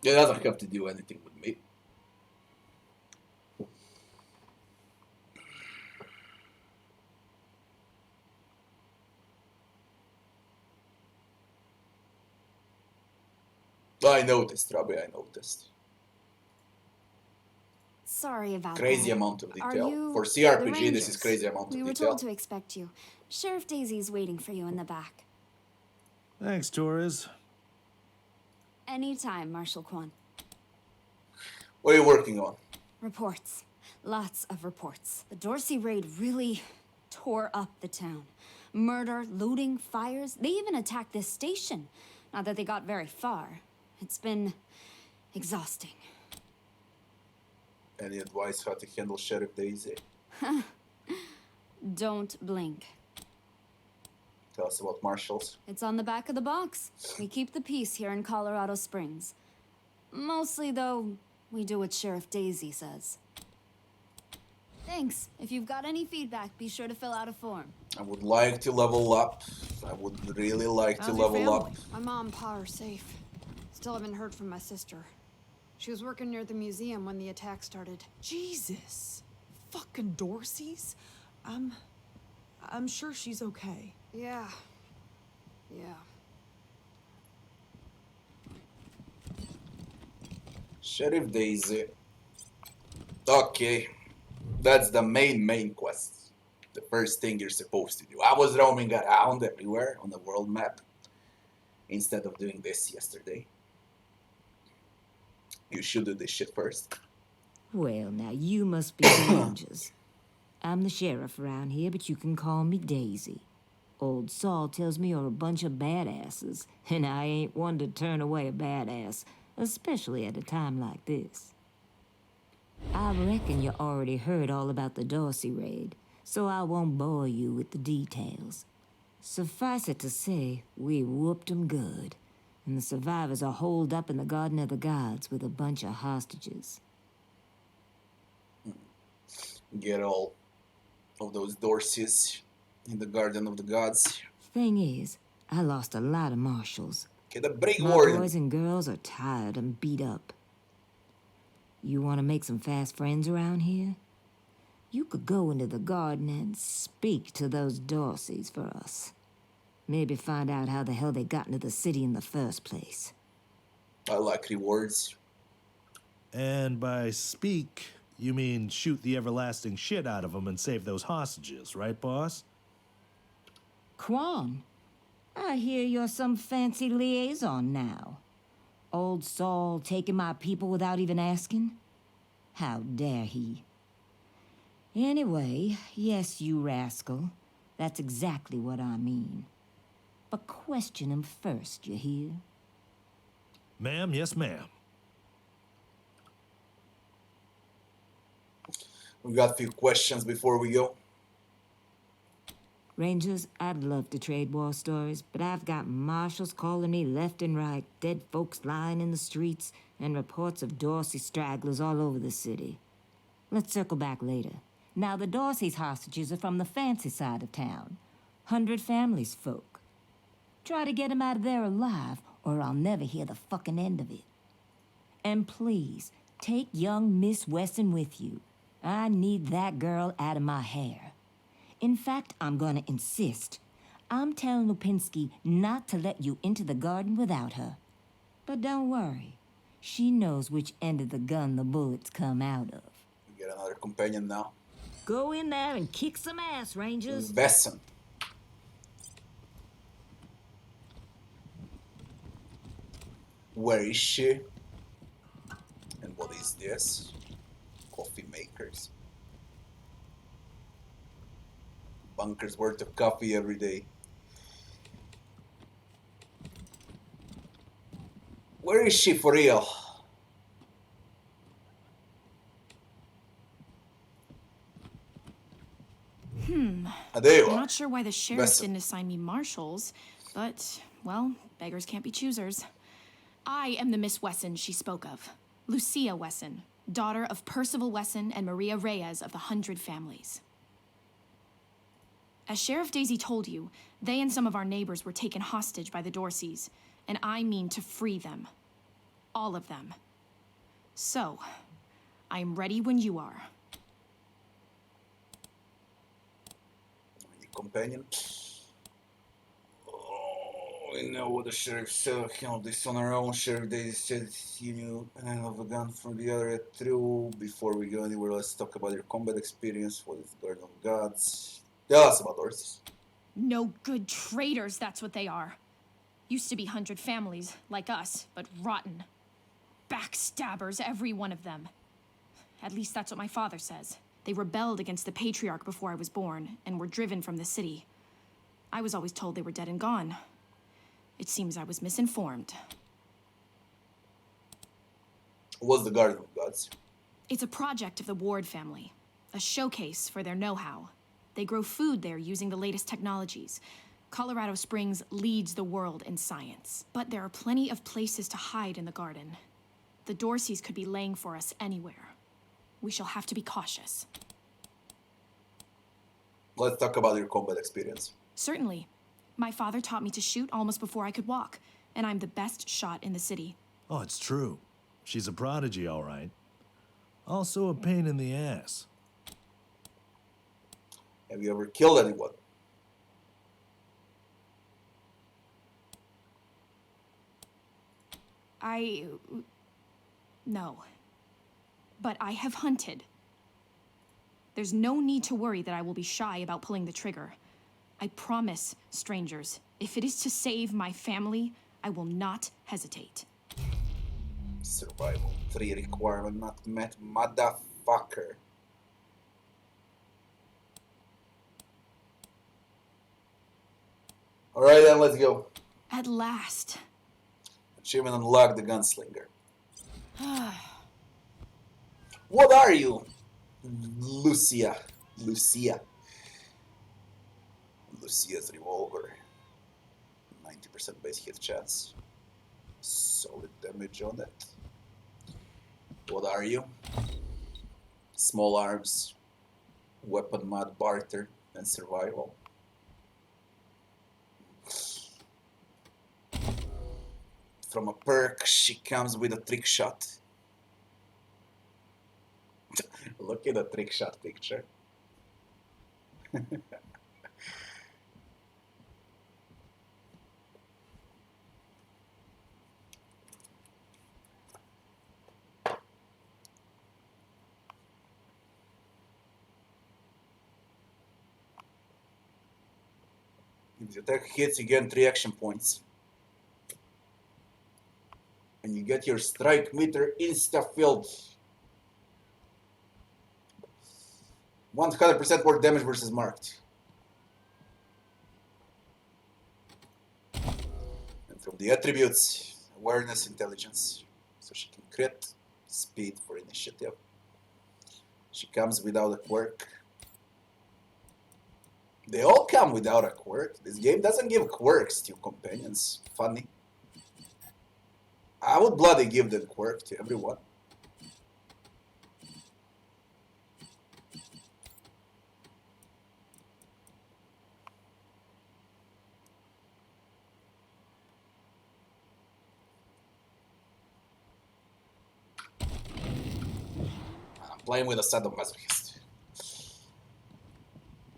It doesn't have to do anything with me. I noticed, Robbie, I noticed. Sorry about Crazy that. amount of Are detail. you For the CRPG, this is Rangers? crazy amount of We were detail. told to expect you. Sheriff Daisy's waiting for you in the back. Thanks, Torres. Anytime, Marshal Kwan. What are you working on? Reports. Lots of reports. The Dorsey raid really tore up the town. Murder, looting, fires. They even attacked this station. Not that they got very far. It's been exhausting. Any advice how to handle Sheriff Daisy? Don't blink. Tell us about marshals. It's on the back of the box. We keep the peace here in Colorado Springs. Mostly, though, we do what Sheriff Daisy says. Thanks. If you've got any feedback, be sure to fill out a form. I would like to level up. I would really like to level up. My mom and pa are safe. Still haven't heard from my sister. She was working near the museum when the attack started. Jesus. Fucking Dorseys. I'm sure she's okay. Yeah. Sheriff Daisy. Okay. That's the main quest. The first thing you're supposed to do. I was roaming around everywhere on the world map instead of doing this yesterday. You should do this shit first. Well, now you must be the Rangers. I'm the sheriff around here, but you can call me Daisy. Old Saul tells me you're a bunch of badasses, and I ain't one to turn away a badass, especially at a time like this. I reckon you already heard all about the Dorsey raid, so I won't bore you with the details. Suffice it to say, we whooped 'em good, and the survivors are holed up in the Garden of the Gods with a bunch of hostages. Get all of those Dorseys in the Garden of the Gods. Thing is, I lost a lot of marshals. Get a break, My warden. boys and girls are tired and beat up. You want to make some fast friends around here? You could go into the garden and speak to those Dorseys for us. Maybe find out how the hell they got into the city in the first place. I like rewards. And by speak, you mean shoot the everlasting shit out of them and save those hostages, right, boss? Quan, I hear you're some fancy liaison now. Old Saul taking my people without even asking? How dare he? Anyway, yes, you rascal. That's exactly what I mean. But question him first, you hear? Ma'am, yes, ma'am. We got a few questions before we go. Rangers, I'd love to trade war stories, but I've got marshals calling me left and right, dead folks lying in the streets, and reports of Dorsey stragglers all over the city. Let's circle back later. Now, the Dorsey's hostages are from the fancy side of town. 100 families folk. Try to get 'em out of there alive, or I'll never hear the fucking end of it. And please, take young Miss Wesson with you. I need that girl out of my hair. In fact, I'm gonna insist. I'm telling Lupinski not to let you into the garden without her. But don't worry. She knows which end of the gun the bullets come out of. We get another companion now. Go in there and kick some ass, Rangers. Wesson. Where is she? And what is this? Coffee makers. Bunkers worth of coffee every day. Where is she for real? There you I'm are. not sure why the sheriff Wesson. didn't assign me marshals, but, well, beggars can't be choosers. I am the Miss Wesson she spoke of. Lucia Wesson, daughter of Percival Wesson and Maria Reyes of the 100 Families. As Sheriff Daisy told you, they and some of our neighbors were taken hostage by the Dorseys, and I mean to free them. All of them. So, I am ready when you are. Companion. Oh, we know what the sheriff said. Handle this on our own. Sheriff Daisy said you knew of a gun from the other true. Before we go anywhere, let's talk about your combat experience. What is the Garden of Gods? Tell us about horses. No good traitors, that's what they are. Used to be 100 families, like us, but rotten. Backstabbers, every one of them. At least that's what my father says. They rebelled against the Patriarch before I was born, and were driven from the city. I was always told they were dead and gone. It seems I was misinformed. What's the Garden of Gods? It's a project of the Ward family. A showcase for their know-how. They grow food there using the latest technologies. Colorado Springs leads the world in science. But there are plenty of places to hide in the garden. The Dorseys could be laying for us anywhere. We shall have to be cautious. Let's talk about your combat experience. Certainly. My father taught me to shoot almost before I could walk, and I'm the best shot in the city. Oh, it's true. She's a prodigy, all right. Also a pain in the ass. Have you ever killed anyone? No. But I have hunted. There's no need to worry that I will be shy about pulling the trigger. I promise, strangers, if it is to save my family, I will not hesitate. Survival 3 requirement not met, motherfucker. Alright then, let's go. At last. Achievement unlocked, the gunslinger. What are you? Lucia. Lucia's revolver. 90% base hit chance. Solid damage on it. What are you? Small arms, weapon mod barter, and survival. From a perk, she comes with a trick shot. Look at the trick shot picture. If the attack hits, you gain 3 action points. And you get your strike meter insta-filled. 100% more damage versus marked. And from the attributes, awareness, intelligence. So she can crit, speed for initiative. She comes without a quirk. They all come without a quirk. This game doesn't give quirks to companions. Funny. I would bloody give the quirk to everyone. I'm playing with a sadomasochist.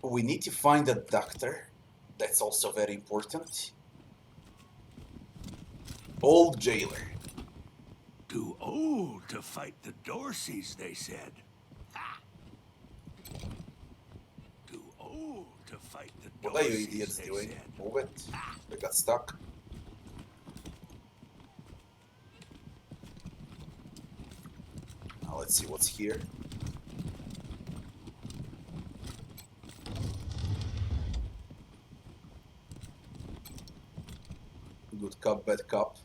We need to find a doctor. That's also very important. Old jailer. Too old to fight the Dorseys, they said. Too old to fight the Dorseys. What are you idiots doing? Move it. They got stuck. Now let's see what's here. Good cop, bad cop.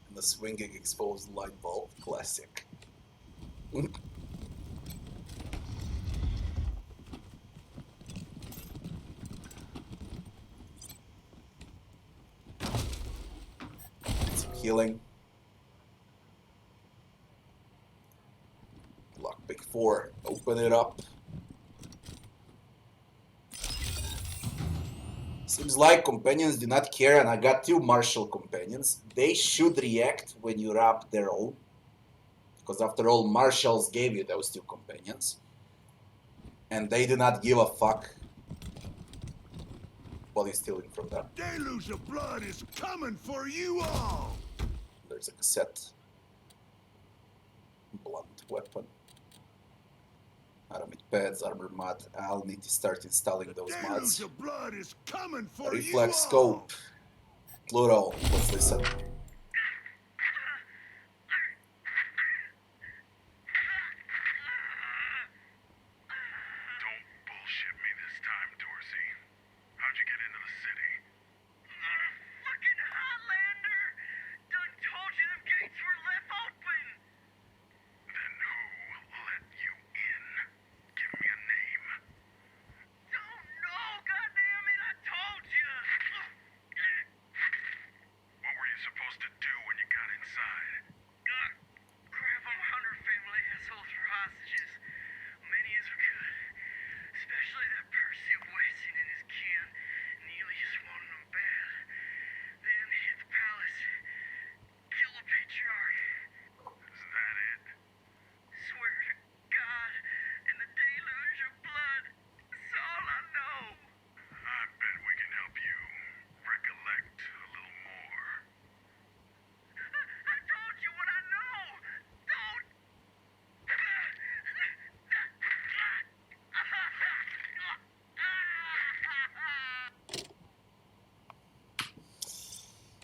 And the swinging exposed light bulb. Classic. Some healing. Lockpick 4. Open it up. Seems like companions do not care, and I got 2 martial companions. They should react when you rob their own. Because after all, marshals gave you those 2 companions. And they do not give a fuck what is stealing from them. Deluge of blood is coming for you all! There's a cassette. Blunt weapon. Aramid pads, armor mod. I'll need to start installing those mods. Deluge of blood is coming for Reflex you scope. Plural. Let's listen.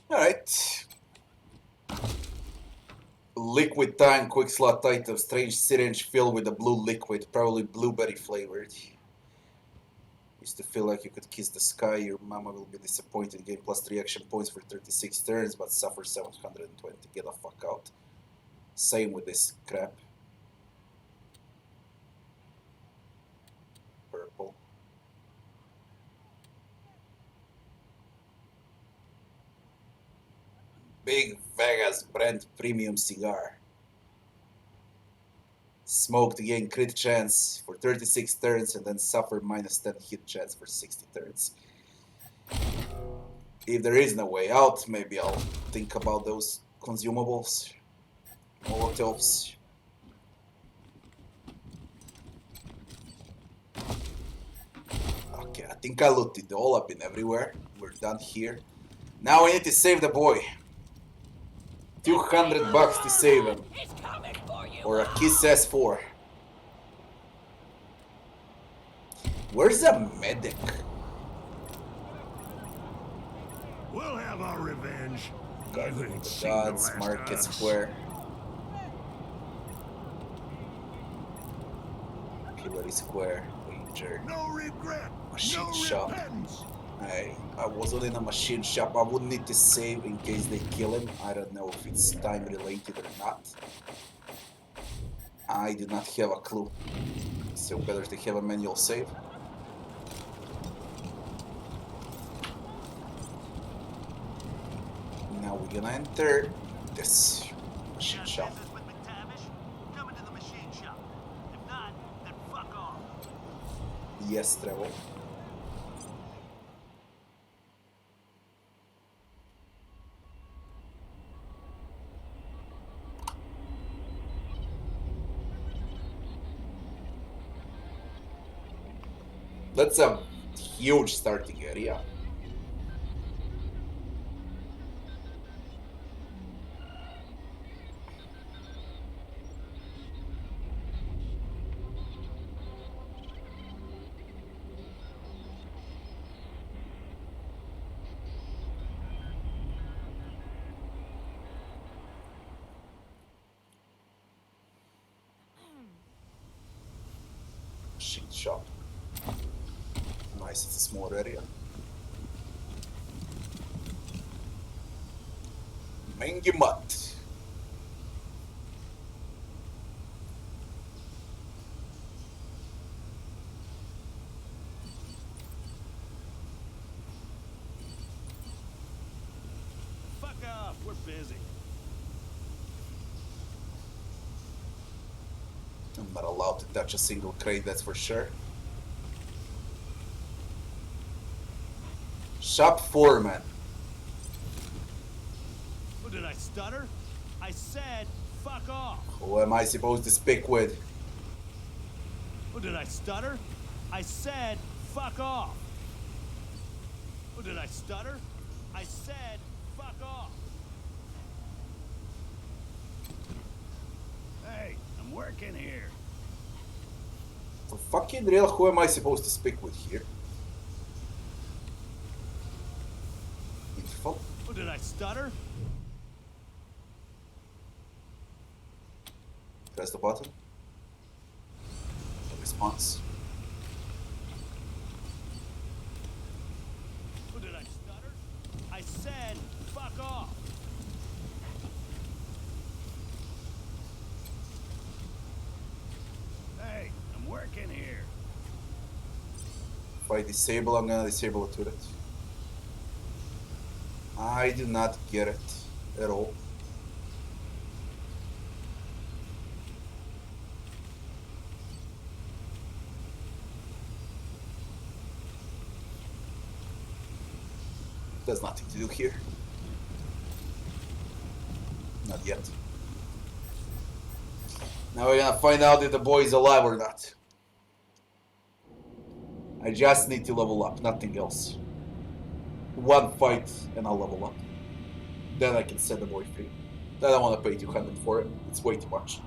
Alright. Liquid tank, quick slot item, strange syringe filled with a blue liquid, probably blueberry flavored. Used to feel like you could kiss the sky, your mama will be disappointed. Gain plus 3 action points for 36 turns, but suffer 720. Get the fuck out. Same with this crap. Purple. Big Vegas brand premium cigar. Smoke to gain crit chance for 36 turns and then suffer minus 10 hit chance for 60 turns. If there is no way out, maybe I'll think about those consumables. Molotovs. Okay, I think I looted all up in everywhere. We're done here. Now we need to save the boy. $200 to save him. Or a Kiss S4. Where's the medic? We'll have our revenge. Garden You of ain't the seen the Gods, last Market of us. Square. Pillory Square, Ranger. No regret. Machine No shop. repentance. I wasn't in a machine shop. I would need to save in case they kill him. I don't know if it's time related or not. I do not have a clue. So better to have a manual save. Now we're gonna enter this machine shop. Yes, Trevor. That's a huge starting area. Machine shop. Nice, it's a small area. Mangy Mutt. Fuck off, we're busy. I'm not allowed to touch a single crate, that's for sure. Shop foreman. Oh, did I stutter? I said, fuck off. Who am I supposed to speak with? Oh, did I stutter? I said, fuck off. Oh, did I stutter? I said, fuck off. Hey, I'm working here. For fucking real, who am I supposed to speak with here? Info? Oh, did I stutter? Press the button. No response. Oh, did I stutter? I said, fuck off. Hey, I'm working here. If I disable, I'm gonna disable a turret. I do not get it at all. There's nothing to do here. Not yet. Now we're gonna find out if the boy is alive or not. I just need to level up, nothing else. One fight and I'll level up. Then I can set the boy free. I don't want to pay 200 for it. It's way too much.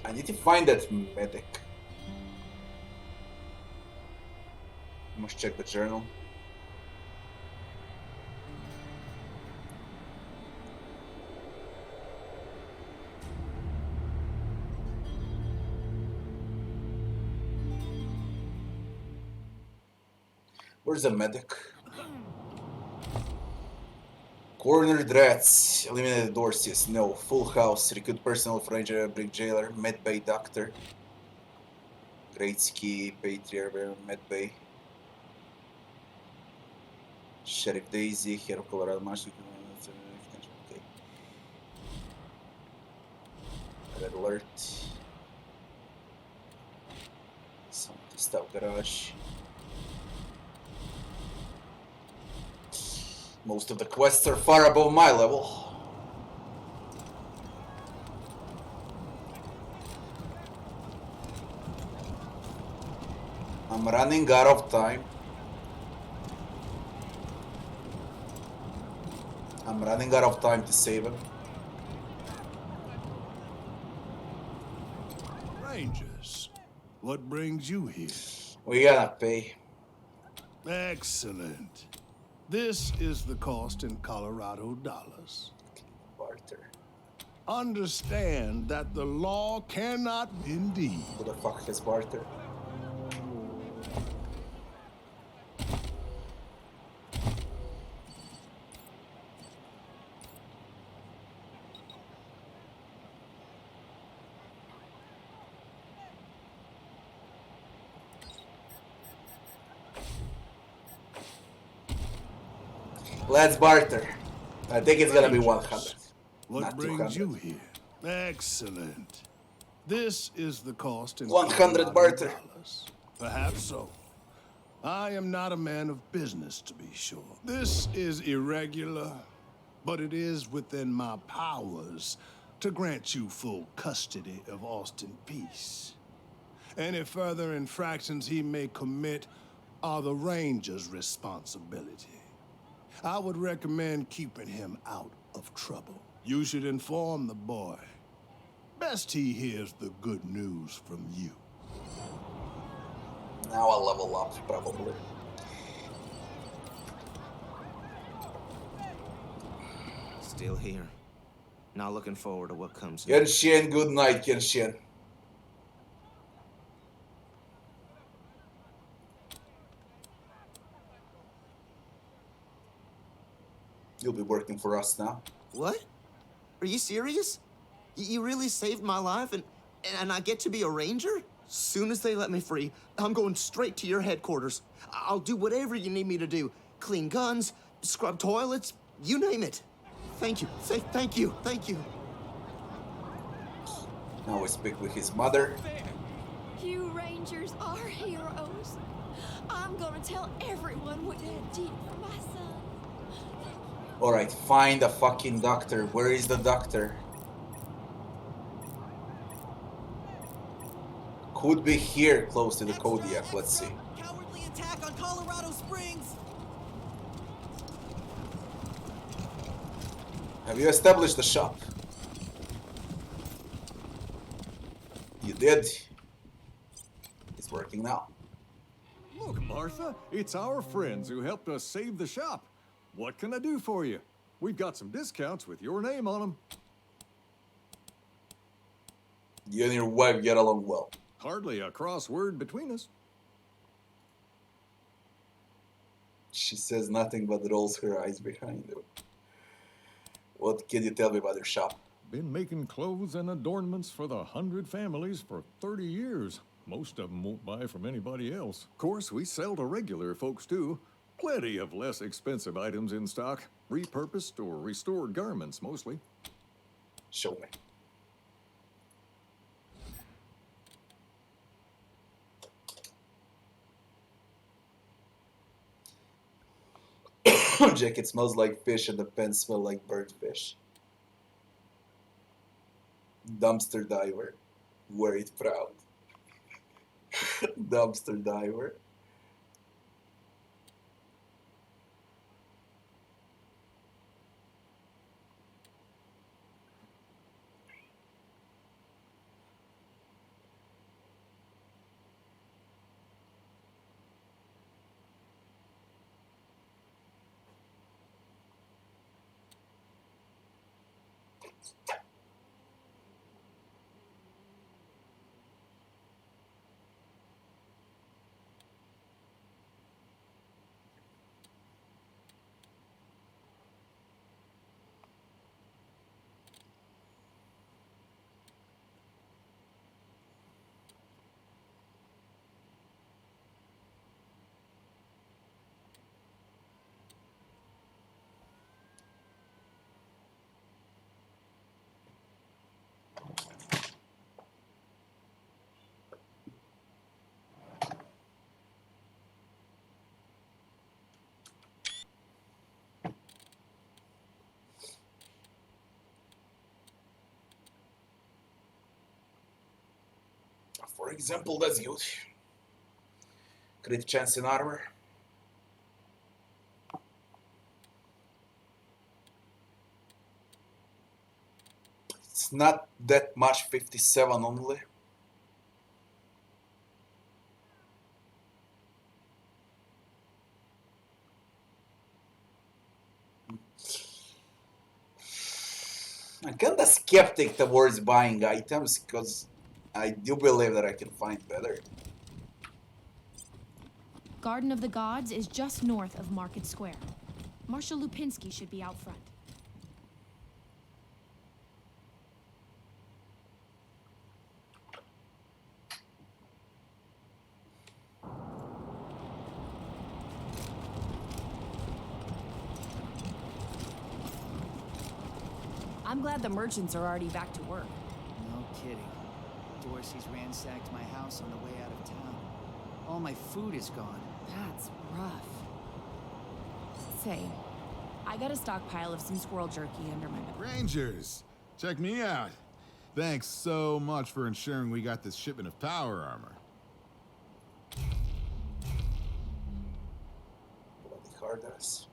I need to find that medic. I must check the journal. Where's the medic? Cornered rats, eliminated Dorsies, no. Full house, recruit personnel of ranger, brick jailer, med bay doctor. Great ski, patriarch, med bay. Sheriff Daisy, Hero of Colorado, Marshal. Okay. Red alert. Some stuff garage. Most of the quests are far above my level. I'm running out of time. I'm running out of time to save him. Rangers, what brings you here? We gotta pay. Excellent. This is the cost in Colorado dollars. Barter. Understand that the law cannot indeed. Who the fuck has barter? Let's barter. I think it's gonna be 100. What Not brings 200. you here? Excellent. This is the cost in 100 barter. dollars. Perhaps so. I am not a man of business, to be sure. This is irregular, but it is within my powers to grant you full custody of Austin Peace. Any further infractions he may commit are the Ranger's responsibility. I would recommend keeping him out of trouble. You should inform the boy. Best he hears the good news from you. Now I'll level up, probably. Still here. Not looking forward to what comes next. Kenshin, good night, Kenshin. You'll be working for us now. What? Are you serious? You really saved my life and I get to be a ranger? Soon as they let me free, I'm going straight to your headquarters. I'll do whatever you need me to do. Clean guns, scrub toilets, you name it. Thank you. Thank you. Thank you. Now we speak with his mother. You Rangers are heroes. I'm gonna tell everyone what you did for my son. Alright, find a fucking doctor. Where is the doctor? Could be here, close to the Kodiak. Let's see. Cowardly attack on Colorado Springs. Have you established the shop? You did. It's working now. Look, Martha, it's our friends who helped us save the shop. What can I do for you? We've got some discounts with your name on them. You and your wife get along well. Hardly a crossword between us. She says nothing but rolls her eyes behind her. What can you tell me about your shop? Been making clothes and adornments for the 100 families for 30 years. Most of them won't buy from anybody else. Of course, we sell to regular folks too. Plenty of less expensive items in stock. Repurposed or restored garments, mostly. Show me. Jacket smells like fish and the pants smell like burnt fish. Dumpster diver. Wear it proud. Dumpster diver. For example, that's good. Crit chance in armor. It's not that much, 57 only. I'm kinda skeptic towards buying items because I do believe that I can find better. Garden of the Gods is just north of Market Square. Marshal Lupinski should be out front. I'm glad the merchants are already back to work. No kidding. Dorsey's ransacked my house on the way out of town. All my food is gone. That's rough. Say, I got a stockpile of some squirrel jerky under my belt. Rangers, check me out. Thanks so much for ensuring we got this shipment of power armor. Bloody hard ass.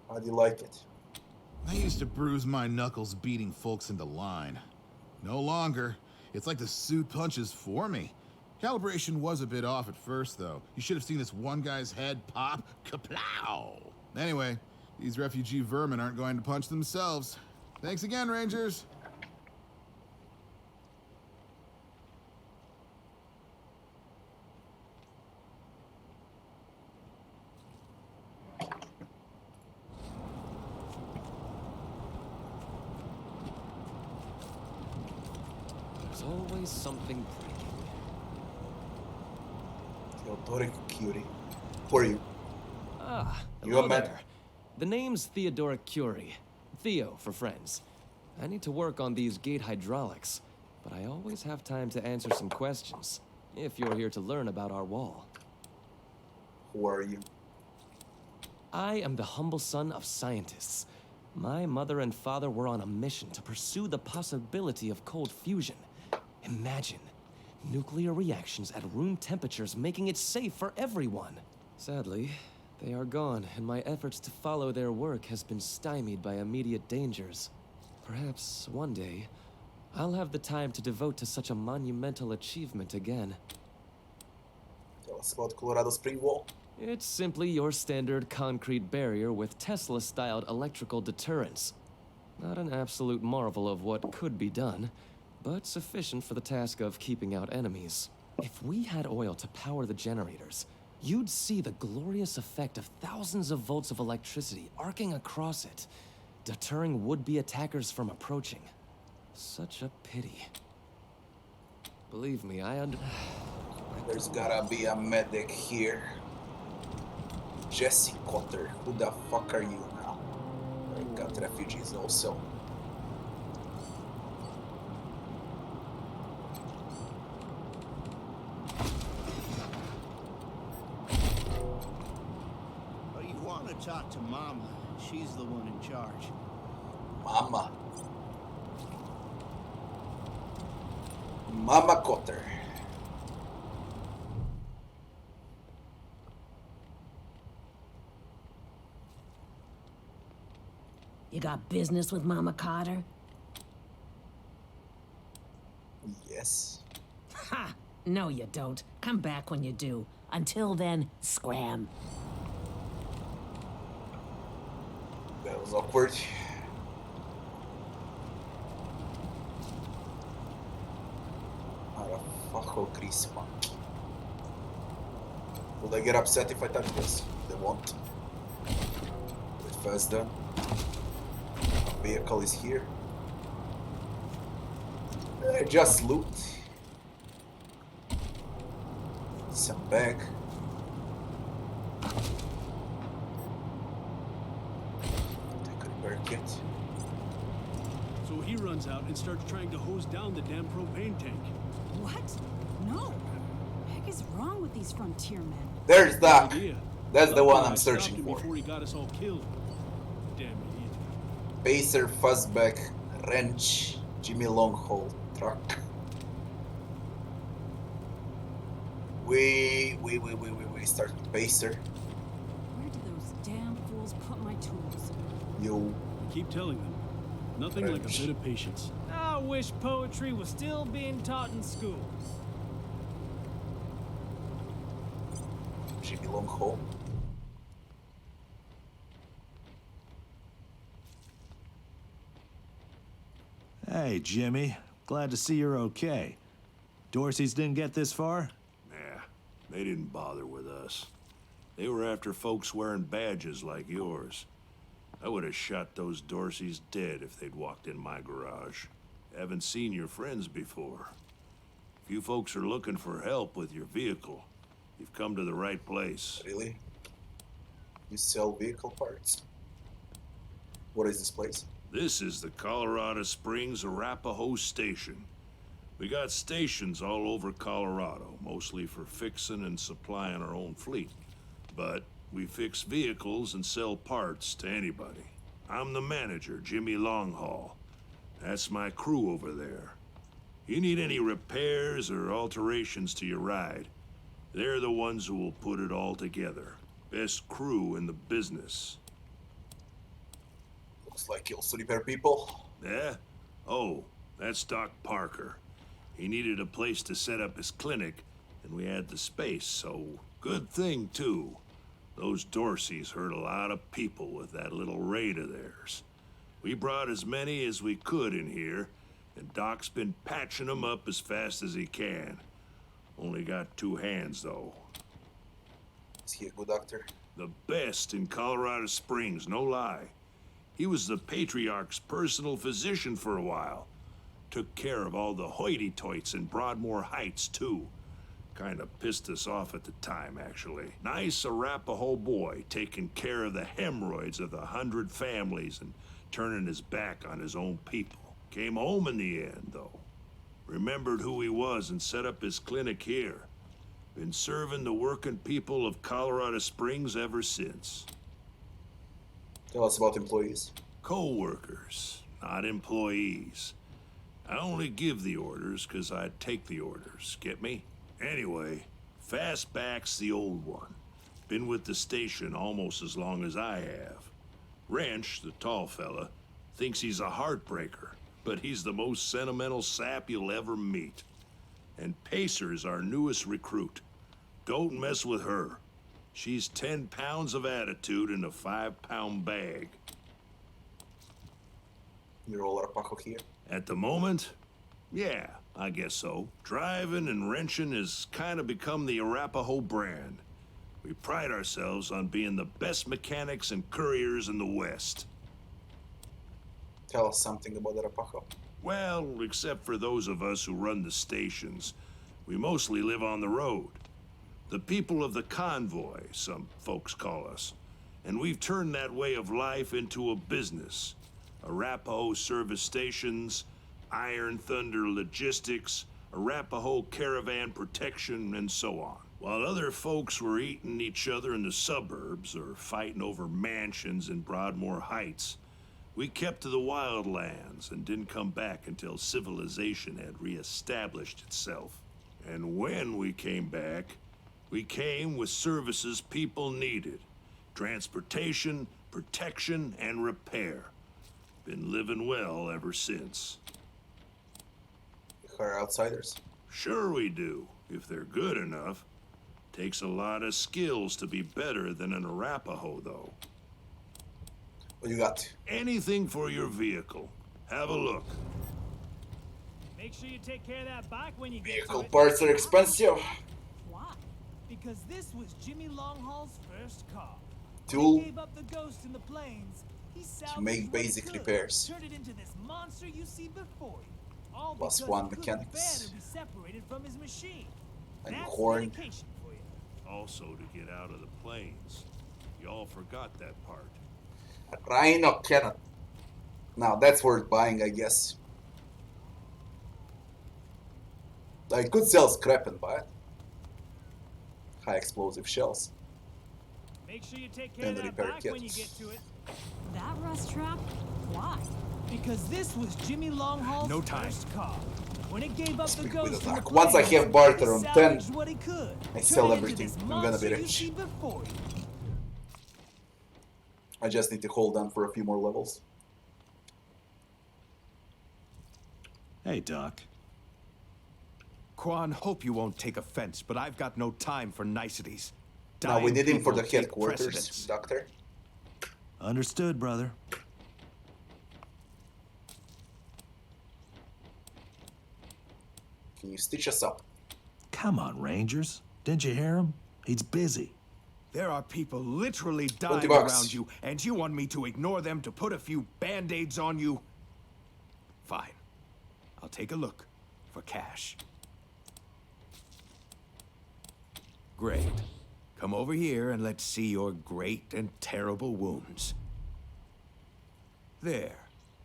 How do you like it? I used to bruise my knuckles beating folks into line. No longer. It's like the suit punches for me. Calibration was a bit off at first, though. You should have seen this one guy's head pop. Kaplow! Anyway, these refugee vermin aren't going to punch themselves. Thanks again, Rangers. There's always something breaking. Theodoric Curie. Who are you? Ah, You hello a man? there. The name's Theodoric Curie. Theo for friends. I need to work on these gate hydraulics, but I always have time to answer some questions, if you're here to learn about our wall. Who are you? I am the humble son of scientists. My mother and father were on a mission to pursue the possibility of cold fusion. Imagine nuclear reactions at room temperatures, making it safe for everyone. Sadly, they are gone, and my efforts to follow their work has been stymied by immediate dangers. Perhaps one day, I'll have the time to devote to such a monumental achievement again. Tell us about Colorado Spring Wall. It's simply your standard concrete barrier with Tesla-styled electrical deterrence. Not an absolute marvel of what could be done, but sufficient for the task of keeping out enemies. If we had oil to power the generators, you'd see the glorious effect of thousands of volts of electricity arcing across it, deterring would-be attackers from approaching. Such a pity. Believe me, There's gotta be a medic here. Jesse Cotter, who the fuck are you now? I got refugees also. Oh, you want to talk to Mama? She's the one in charge. Mama. Mama Cotter. You got business with Mama Carter? Yes. Ha! No, you don't. Come back when you do. Until then, scram. That was awkward. Fucko Chris Punk. Will they get upset if I touch this? They won't. But first done. Vehicle is here. Just loot. Some bag. Take a repair kit. So he runs out and starts trying to hose down the damn propane tank. What? No. What the heck is wrong with these frontier men? There's that. Idea. That's the one Luckily, I'm I stopped searching him for. Before he got us all killed. Damn idiot. Pacer, Fuzzback, Wrench, Jimmy Longhole, Truck. We start with Pacer. Where do those damn fools put my tools? You. I keep telling them. Nothing like a bit of patience. I wish poetry was still being taught in schools. Jimmy Longhole. Hey, Jimmy. Glad to see you're okay. Dorsey's didn't get this far? Nah, they didn't bother with us. They were after folks wearing badges like yours. I would have shot those Dorseys dead if they'd walked in my garage. Haven't seen your friends before. If you folks are looking for help with your vehicle, you've come to the right place. Really? You sell vehicle parts? What is this place? This is the Colorado Springs Arapahoe Station. We got stations all over Colorado, mostly for fixing and supplying our own fleet. But we fix vehicles and sell parts to anybody. I'm the manager, Jimmy Longhaul. That's my crew over there. You need any repairs or alterations to your ride, they're the ones who will put it all together. Best crew in the business. Looks like you also repair people. Yeah? Oh, that's Doc Parker. He needed a place to set up his clinic, and we had the space, so good thing, too. Those Dorseys hurt a lot of people with that little raid of theirs. We brought as many as we could in here, and Doc's been patching them up as fast as he can. Only got 2 hands, though. Is he a good doctor? The best in Colorado Springs, no lie. He was the Patriarch's personal physician for a while. Took care of all the hoity-toits in Broadmoor Heights, too. Kinda pissed us off at the time, actually. Nice Arapahoe boy, taking care of the hemorrhoids of the 100 families and turning his back on his own people. Came home in the end, though. Remembered who he was and set up his clinic here. Been serving the working people of Colorado Springs ever since. Tell us about employees. Co-workers, not employees. I only give the orders because I take the orders, get me? Anyway, Fastback's the old one. Been with the station almost as long as I have. Wrench, the tall fella, thinks he's a heartbreaker, but he's the most sentimental sap you'll ever meet. And Pacer's our newest recruit. Don't mess with her. She's 10 pounds of attitude in a 5-pound bag. You're all Arapaho here? At the moment, yeah, I guess so. Driving and wrenching has kind of become the Arapahoe brand. We pride ourselves on being the best mechanics and couriers in the West. Tell us something about Arapaho. Well, except for those of us who run the stations, we mostly live on the road. The people of the convoy, some folks call us. And we've turned that way of life into a business. Arapahoe service stations, Iron Thunder logistics, Arapahoe caravan protection, and so on. While other folks were eating each other in the suburbs or fighting over mansions in Broadmoor Heights, we kept to the wildlands and didn't come back until civilization had reestablished itself. And when we came back, we came with services people needed. Transportation, protection, and repair. Been living well ever since. You hire outsiders? Sure we do, if they're good enough. Takes a lot of skills to be better than an Arapahoe, though. What you got? Anything for your vehicle. Have a look. Make sure you take care of that bike when you get Vehicle to it. parts are expensive. Why? Because this was Jimmy Longhaul's first car. Tool He gave up the ghost in the plains. He to make basic repairs. Turned it into this monster you see before you. All Plus because 1 he couldn't bear mechanics. to be separated from his machine. And That's horn. dedication for you. Also to get out of the plains. Y'all forgot that part. Rhino cannon. Now that's worth buying, I guess. I could sell scrap and buy it. High explosive shells. Make sure you take care And of the that repair bike kit. when you get to it. That rust trap? Why? Because this was Jimmy Longhaul's No time. first car. When it gave up the Speak ghost with in the attack. Once I plains, have barter he on 10, salvaged what he could. I Turned sell it into everything. this I'm gonna be monster you rich. see before you. I just need to hold on for a few more levels. Hey, Doc. Quan, hope you won't take offense, but I've got no time for niceties. Now we Dying need him for the people take headquarters, precedence. doctor. Understood, brother. Can you stitch us up? Come on, Rangers. Didn't you hear him? He's busy. There are people literally 20 dying bucks. around you, and you want me to ignore them to put a few band-aids on you? Fine. I'll take a look for cash. Great. Come over here and let's see your great and terrible wounds. There.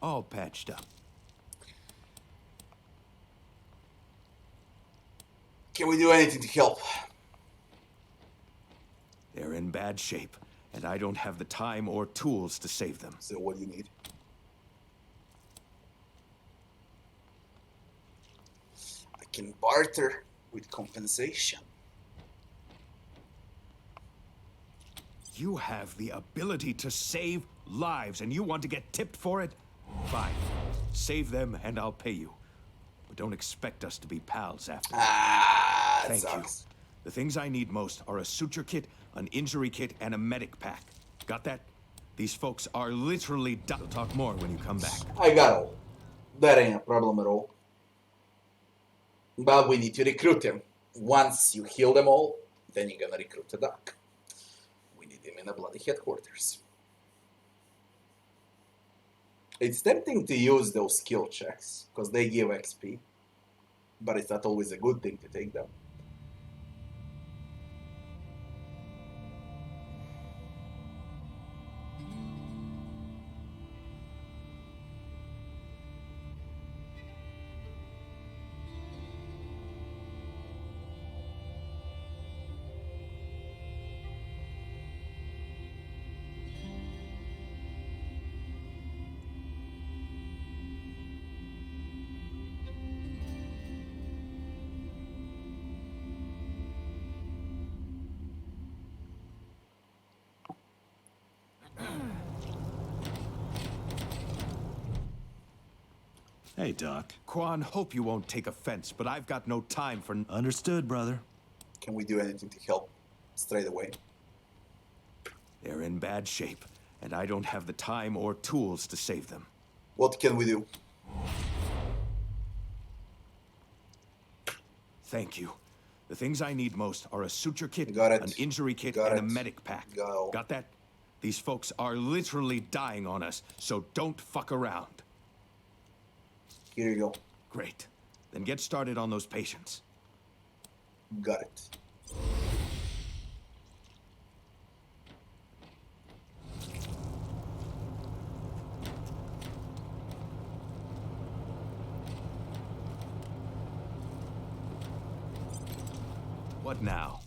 All patched up. Can we do anything to help? They're in bad shape, and I don't have the time or tools to save them. So what do you need? I can barter with compensation. You have the ability to save lives, and you want to get tipped for it? Fine. Save them, and I'll pay you. But don't expect us to be pals after. Thank sucks. you. The things I need most are a suture kit, an injury kit, and a medic pack. Got that? These folks are literally... We'll talk more when you come back. I got all. That ain't a problem at all. But we need to recruit him. Once you heal them all, then you're gonna recruit a doc. We need him in a bloody headquarters. It's tempting to use those skill checks, because they give XP. But it's not always a good thing to take them. Hey, Doc. Quan, hope you won't take offense, but I've got no time for... Understood, brother. Can we do anything to help straight away? They're in bad shape, and I don't have the time or tools to save them. What can we do? Thank you. The things I need most are a suture kit, Got it. an injury kit, Got and it. a medic pack. Go. Got that? These folks are literally dying on us, so don't fuck around. Here you go. Great. Then get started on those patients. Got it. What now?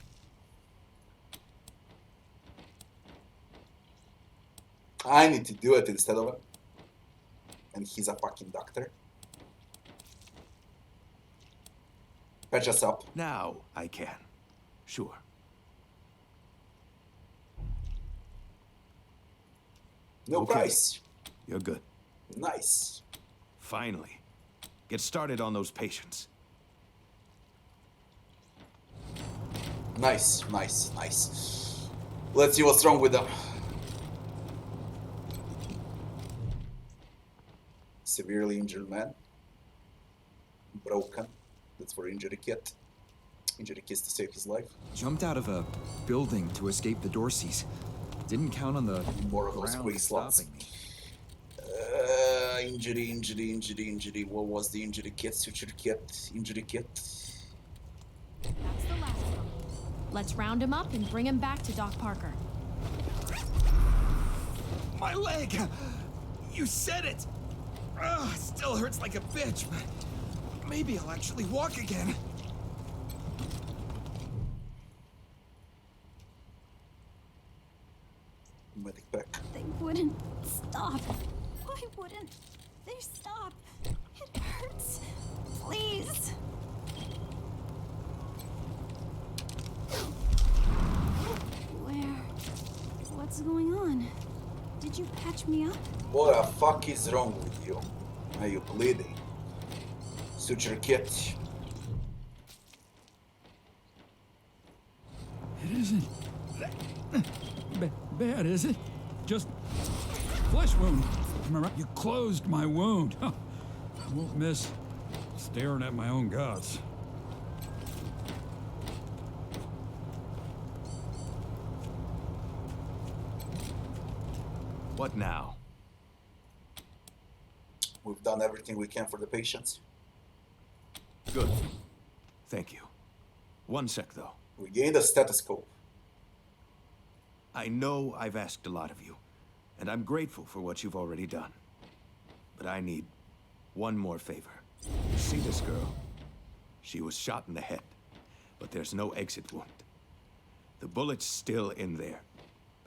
I need to do it instead of him. And he's a fucking doctor. Patch us up. Now I can. Sure. No Okay. price. You're good. Nice. Finally. Get started on those patients. Nice, nice, nice. Let's see what's wrong with them. Severely injured man. Broken. That's for injury kit. Injury kits to save his life. Jumped out of a building to escape the Dorseys. Didn't count on the More of those ground quick slots. stopping me. Injury. What was the injury kit? Suture kit. Injury kit. That's the last one. Let's round him up and bring him back to Doc Parker. My leg! You said it! Ugh, still hurts like a bitch, but maybe I'll actually walk again. Medic pack. They wouldn't stop. Why wouldn't they stop? It hurts. Please. Where? What's going on? Did you patch me up? What the fuck is wrong with you? Are you bleeding? Suture kit. It isn't bad, is it? Just flesh wound. Am I right? You closed my wound. Huh. I won't miss staring at my own guts. What now? We've done everything we can for the patients. Good. Thank you. One sec, though. We gained a stethoscope. I know I've asked a lot of you, and I'm grateful for what you've already done. But I need one more favor. You see this girl? She was shot in the head, but there's no exit wound. The bullet's still in there.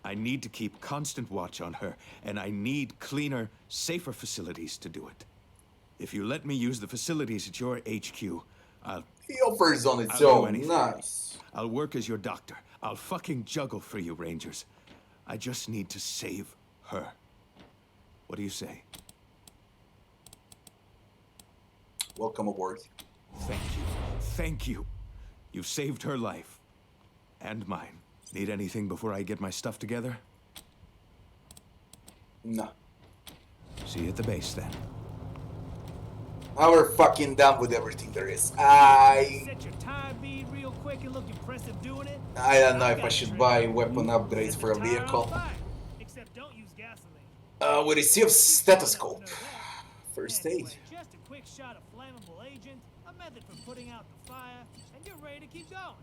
I need to keep constant watch on her, and I need cleaner, safer facilities to do it. If you let me use the facilities at your HQ, He offers on its I'll do own. anything. Nice. I'll work as your doctor. I'll fucking juggle for you, Rangers. I just need to save her. What do you say? Welcome aboard. Thank you. Thank you. You've saved her life. And mine. Need anything before I get my stuff together? No. See you at the base, then. Now we're fucking done with everything there is. Set your time bead real quick and look impressive doing it. I don't know if I should buy weapon upgrades for a vehicle. Except don't use gasoline. We received stethoscope. First aid. Just a quick shot of flammable agent, a method for putting out the fire, and you're ready to keep going.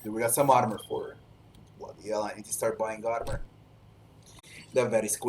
We got some armor for her. Bloody hell, I need to start buying armor. They're very squishy.